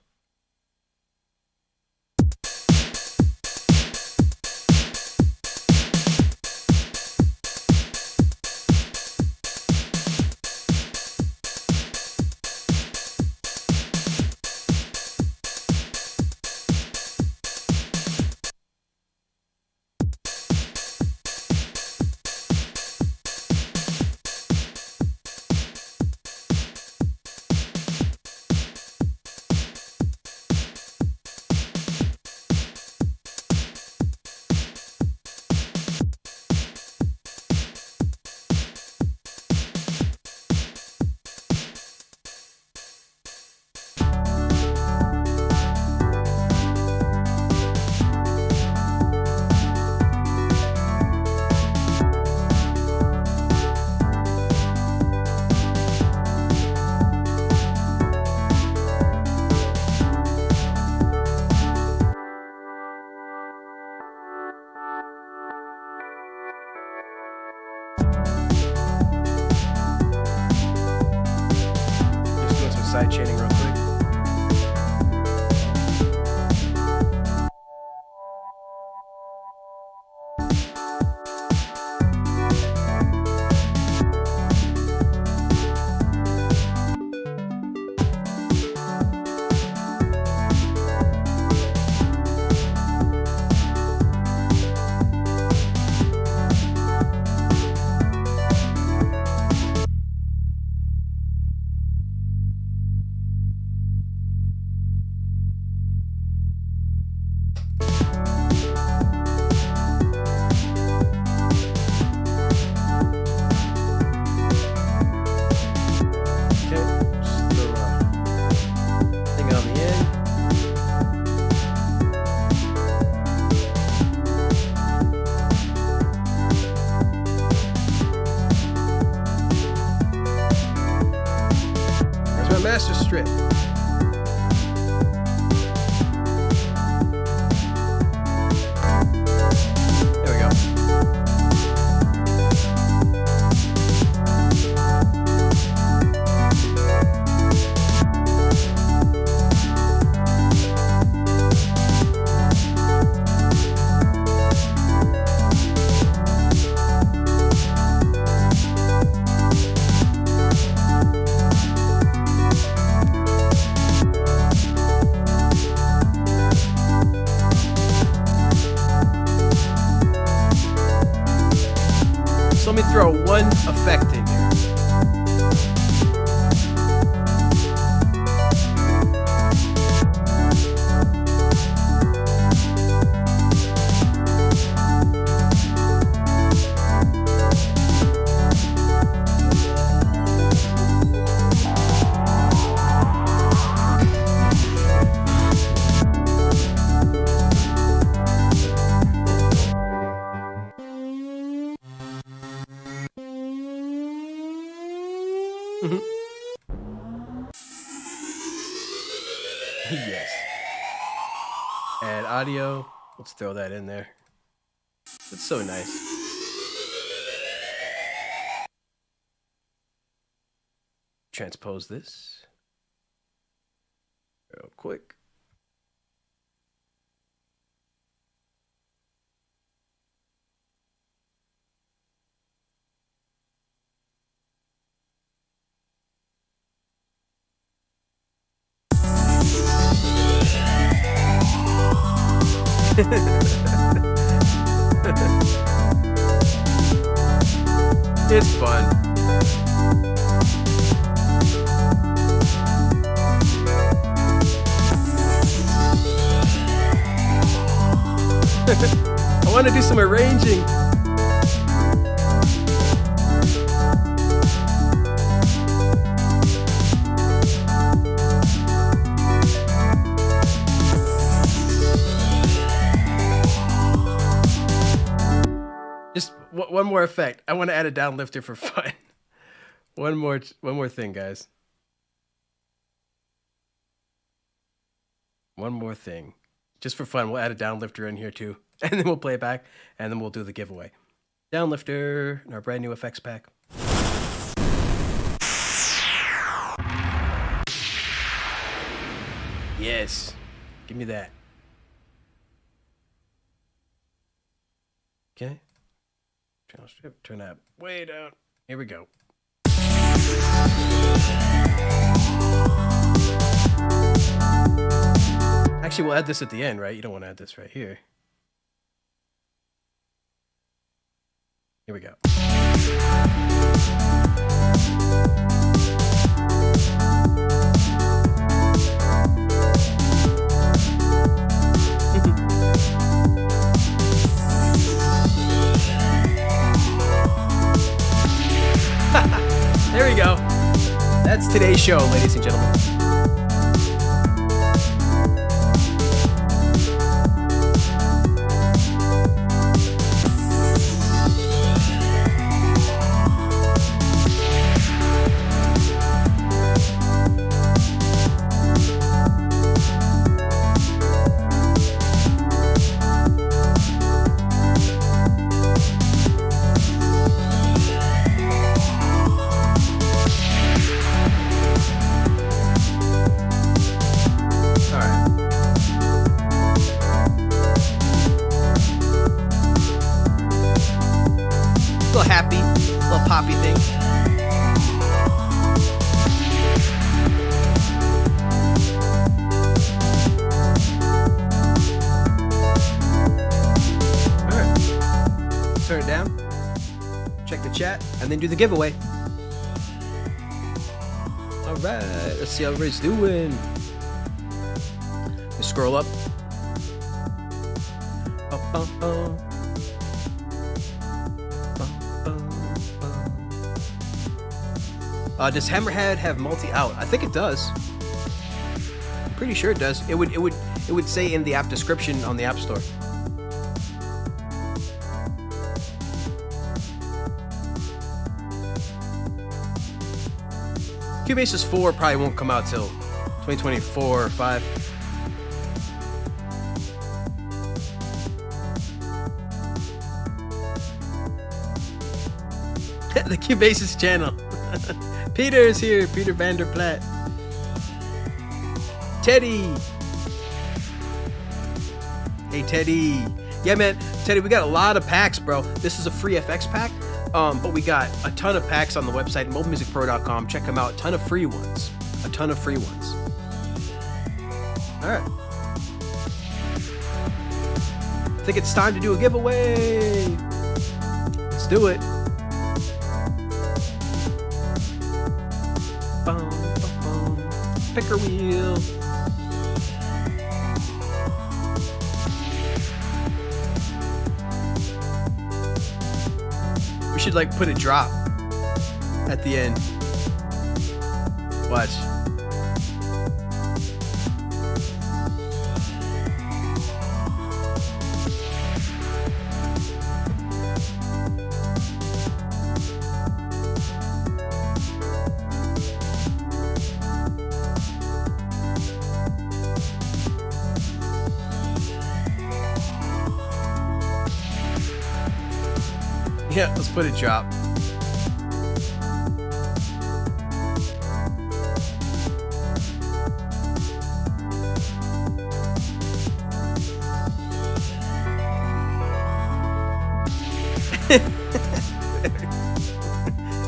Side chaining real quick. Master strip. There we go. So let me throw one effect in here. Yes. Add audio. Let's throw that in there. It's so nice. Transpose this. quick. It's fun. I want to do some arranging. Just one more effect. I want to add a downlifter for fun. One more thing, guys. One more thing. Just for fun, we'll add a downlifter in here too. And then we'll play it back, and then we'll do the giveaway. Downlifter in our brand new effects pack. Yes. Give me that. Okay. Channel strip, turn that way down. Here we go. Actually, we'll add this at the end, right? You don't want to add this right here. Here we go. There we go. That's today's show, ladies and gentlemen. And then do the giveaway. All right, let's see how everybody's doing. Let's scroll up. Does Hammerhead have multi-out? I think it does. I'm pretty sure it does. It would say in the app description on the App Store. Cubasis 4 probably won't come out till 2024 or 5. The Cubasis channel. Peter is here. Peter Vanderplat. Teddy. Hey, Teddy. Yeah, man. Teddy, we got a lot of packs, bro. This is a free FX pack. But we got a ton of packs on the website, mobilemusicpro.com. Check them out. A ton of free ones. A ton of free ones. All right. I think it's time to do a giveaway. Let's do it. Picker wheel. Should like put a drop at the end. Watch. Yeah, let's put a drop.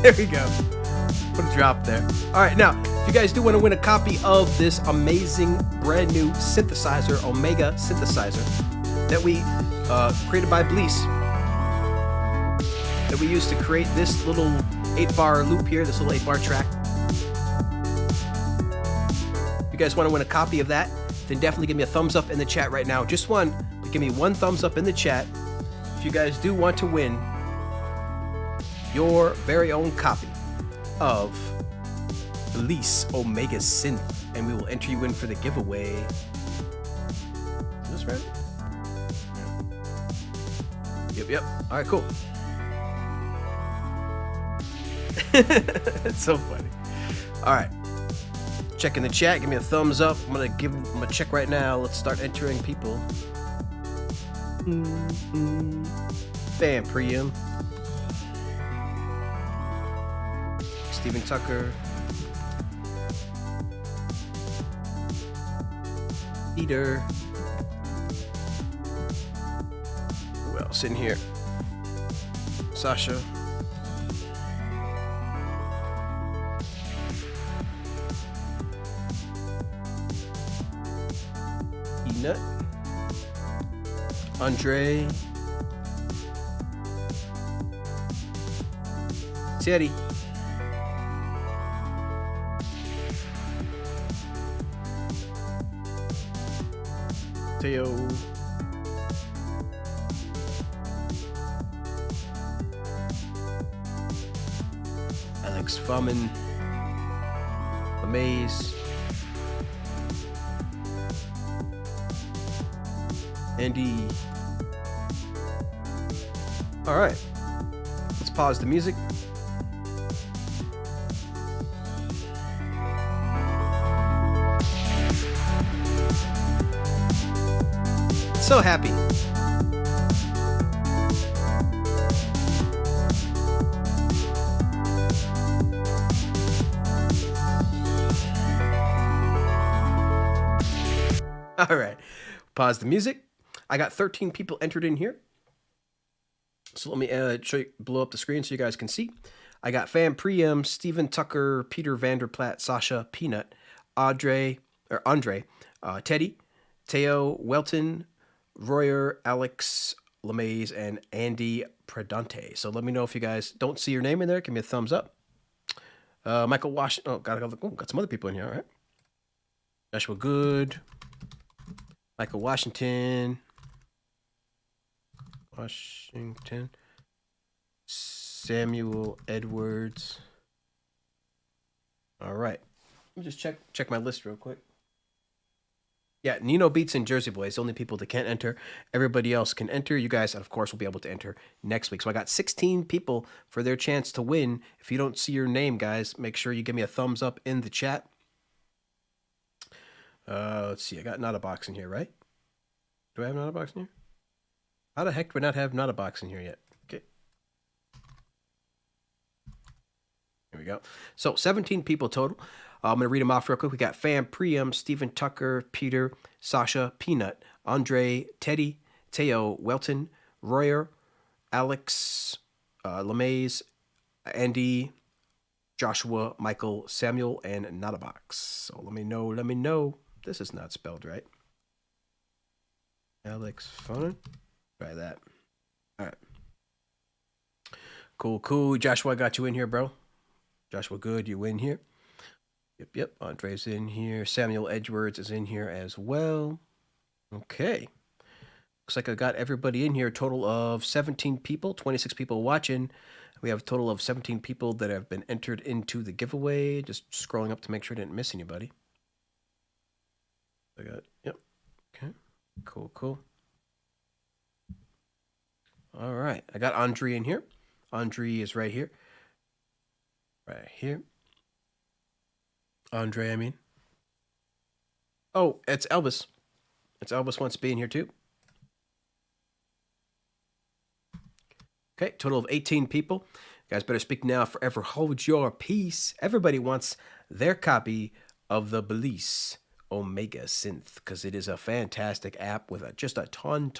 There we go. Put a drop there. All right, now, if you guys do want to win a copy of this amazing brand new synthesizer, Omega synthesizer, that we created by Bleass, that we used to create this little 8-bar loop here, this little 8-bar track. If you guys want to win a copy of that, then definitely give me a thumbs up in the chat right now. Just one, but give me one thumbs up in the chat if you guys do want to win your very own copy of Bleass Omega Synth, and we will enter you in for the giveaway. Is this right? Yep. All right, cool. It's so funny. All right, check in the chat. Give me a thumbs up. I'm gonna check right now. Let's start entering people. Bam, Priam. Stephen Tucker. Peter. Who else in here? Sasha. Peanut. Andre. Teddy. Teo. Alex Fummin. Amaze. Andy. All right. Let's pause the music. So happy. All right. Pause the music. I got 13 people entered in here. So let me show you, blow up the screen so you guys can see. I got Fam Priam, Stephen Tucker, Peter Vanderplat, Sasha, Peanut, Andre, Teddy, Teo, Welton, Royer, Alex, LeMaze, and Andy Predante. So let me know if you guys don't see your name in there. Give me a thumbs up. Michael Washington. Oh, got some other people in here. All right. Joshua Good. Michael Washington. Samuel Edwards. All right. Let me just check my list real quick. Yeah, Nino Beats and Jersey Boys, the only people that can't enter. Everybody else can enter. You guys, of course, will be able to enter next week. So I got 16 people for their chance to win. If you don't see your name, guys, make sure you give me a thumbs up in the chat. Let's see. I got Not a Box in here, right? Do I have Not a Box in here? How the heck do we not have Not a Box in here yet? Okay. Here we go. So 17 people total. I'm going to read them off real quick. We got Fam Priam, Stephen Tucker, Peter, Sasha, Peanut, Andre, Teddy, Teo, Welton, Royer, Alex, LeMaze, Andy, Joshua, Michael, Samuel, and Not a Box. So let me know. This is not spelled right. Alex Fonin. Try that. All right. Cool. Joshua, I got you in here, bro. Joshua, good. You in here. Yep. Andre's in here. Samuel Edwards is in here as well. Okay. Looks like I got everybody in here. A total of 17 people, 26 people watching. We have a total of 17 people that have been entered into the giveaway. Just scrolling up to make sure I didn't miss anybody. Yep. Okay. Cool. All right. I got Andre in here. Andre is right here. Right here. Andre, I mean. Oh, it's Elvis. Elvis wants to be in here too. Okay, total of 18 people. You guys better speak now, forever hold your peace. Everybody wants their copy of the Bleass Omega Synth, because it is a fantastic app with just a ton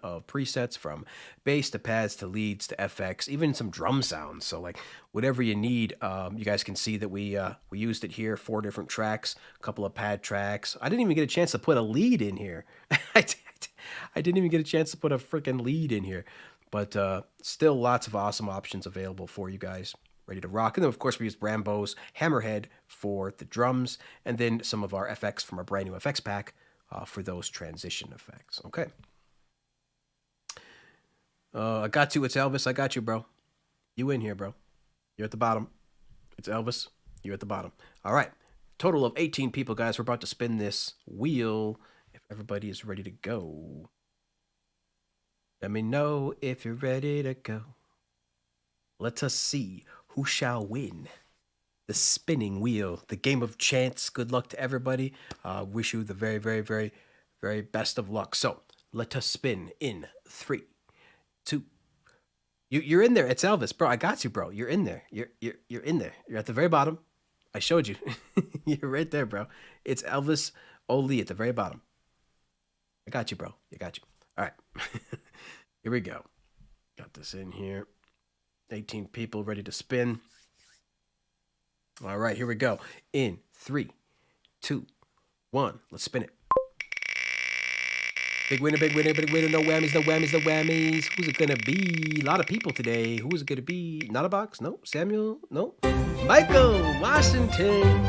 of presets, from bass to pads to leads to FX, even some drum sounds. So like whatever you need, you guys can see that we used it here. 4 different tracks, a couple of pad tracks. I didn't even get a chance to put a lead in here. I didn't even get a chance to put a freaking lead in here, but still lots of awesome options available for you guys. Ready to rock. And then, of course, we used Rambo's Hammerhead for the drums, and then some of our FX from our brand new FX pack for those transition effects. Okay. I got you. It's Elvis. I got you, bro. You in here, bro. You're at the bottom. It's Elvis. You're at the bottom. All right. Total of 18 people, guys. We're about to spin this wheel. If everybody is ready to go, let me know if you're ready to go. Let us see who shall win the spinning wheel, the game of chance. Good luck to everybody. Wish you the very best of luck. So let us spin in 3, 2. You're in there. It's Elvis, bro. I got you, bro. You're in there. You're in there. You're at the very bottom. I showed you. You're right there, bro. It's Elvis Oli at the very bottom. I got you, bro. I got you. All right. Here we go. Got this in here. 18 people ready to spin. All right, here we go. In 3, 2, 1. Let's spin it. Big winner, big winner, big winner. No whammies, no whammies, no whammies. Who's it gonna be? A lot of people today. Who's it gonna be? Not a box? No. Samuel? No. Michael Washington.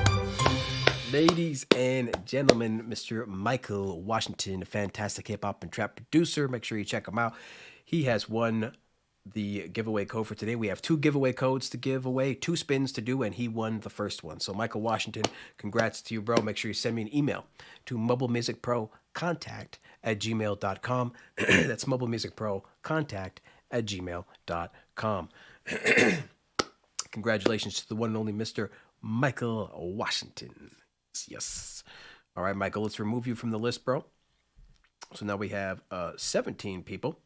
Ladies and gentlemen, Mr. Michael Washington, a fantastic hip-hop and trap producer. Make sure you check him out. He has won the giveaway code for today. We have 2 giveaway codes to give away, 2 spins to do, and he won the first one. So Michael Washington, congrats to you, bro. Make sure you send me an email to mobilemusicprocontact@gmail.com. That's mobilemusicprocontact@gmail.com. Congratulations to the one and only Mr. Michael Washington. Yes. All right, Michael, let's remove you from the list, bro. So now we have 17 people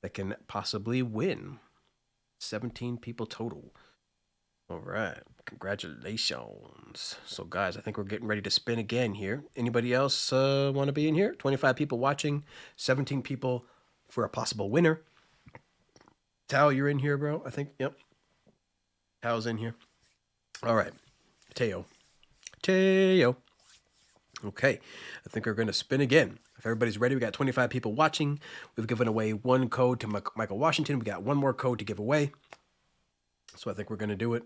that can possibly win. 17 people total. All right. Congratulations. So, guys, I think we're getting ready to spin again here. Anybody else want to be in here? 25 people watching, 17 people for a possible winner. Tao, you're in here, bro? I think, yep. Tao's in here. All right. Teo. Okay. I think we're going to spin again. If everybody's ready, we got 25 people watching. We've given away 1 code to Michael Washington. We got 1 more code to give away. So I think we're going to do it.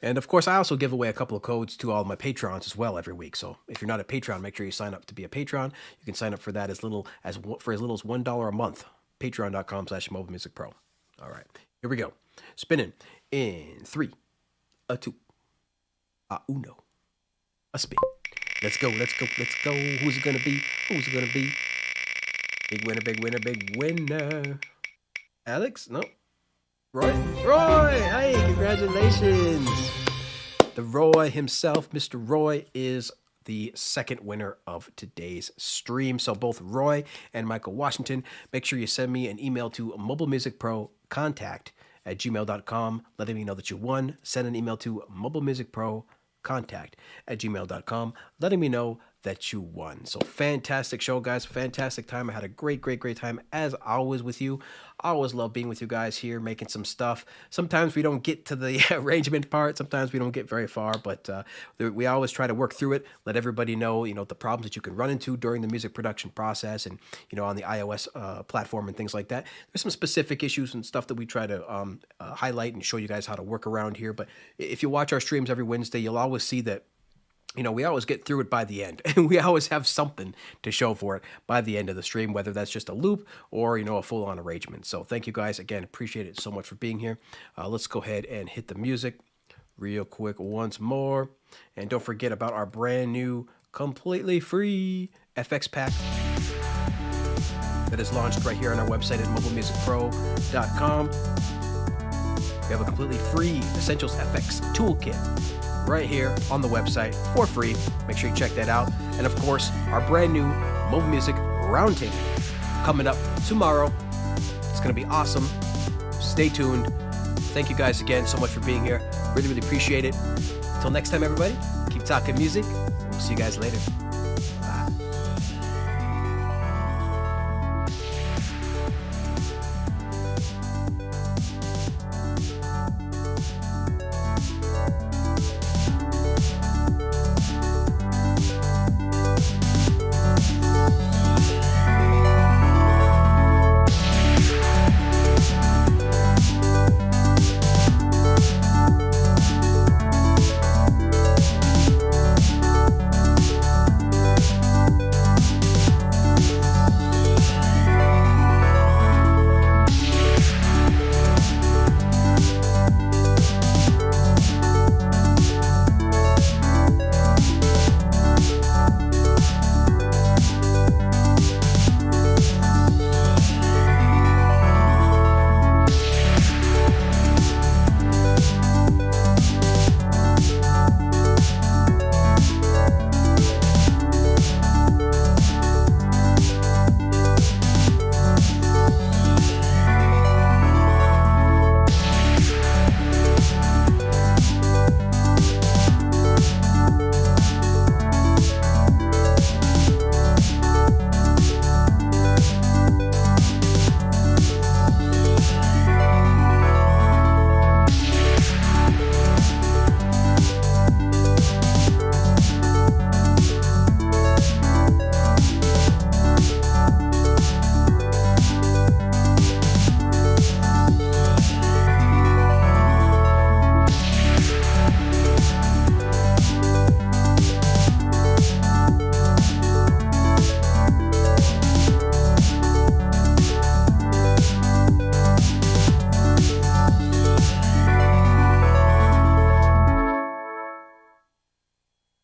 And of course, I also give away a couple of codes to all of my patrons as well every week. So if you're not a patron, make sure you sign up to be a patron. You can sign up for that as little as $1 a month. Patreon.com/mobilemusicpro. All right, here we go. Spinning in 3, 2, 1. A spin. Let's go. Who's it going to be? Big winner. Alex? No. Roy? Hey, congratulations. The Roy himself, Mr. Roy, is the second winner of today's stream. So both Roy and Michael Washington, make sure you send me an email to mobilemusicprocontact@gmail.com letting me know that you won. Send an email to mobilemusicprocontact@gmail.com letting me know that you won. So fantastic show, guys. Fantastic time. I had a great time as always with you. I always love being with you guys here, making some stuff. Sometimes we don't get to the arrangement part. Sometimes we don't get very far, but we always try to work through it. Let everybody know, the problems that you can run into during the music production process, and on the iOS platform and things like that. There's some specific issues and stuff that we try to highlight and show you guys how to work around here. But if you watch our streams every Wednesday, you'll always see that we always get through it by the end. And we always have something to show for it by the end of the stream, whether that's just a loop or, a full-on arrangement. So thank you guys. Again, appreciate it so much for being here. Let's go ahead and hit the music real quick once more. And don't forget about our brand new, completely free FX pack that is launched right here on our website at mobilemusicpro.com. We have a completely free Essentials FX Toolkit right here on the website for free. Make sure you check that out. And of course, our brand new Mobile Music Roundtable coming up tomorrow. It's going to be awesome. Stay tuned. Thank you guys again so much for being here. Really appreciate it. Until next time, everybody, keep talking music. We'll See you guys later. Bye.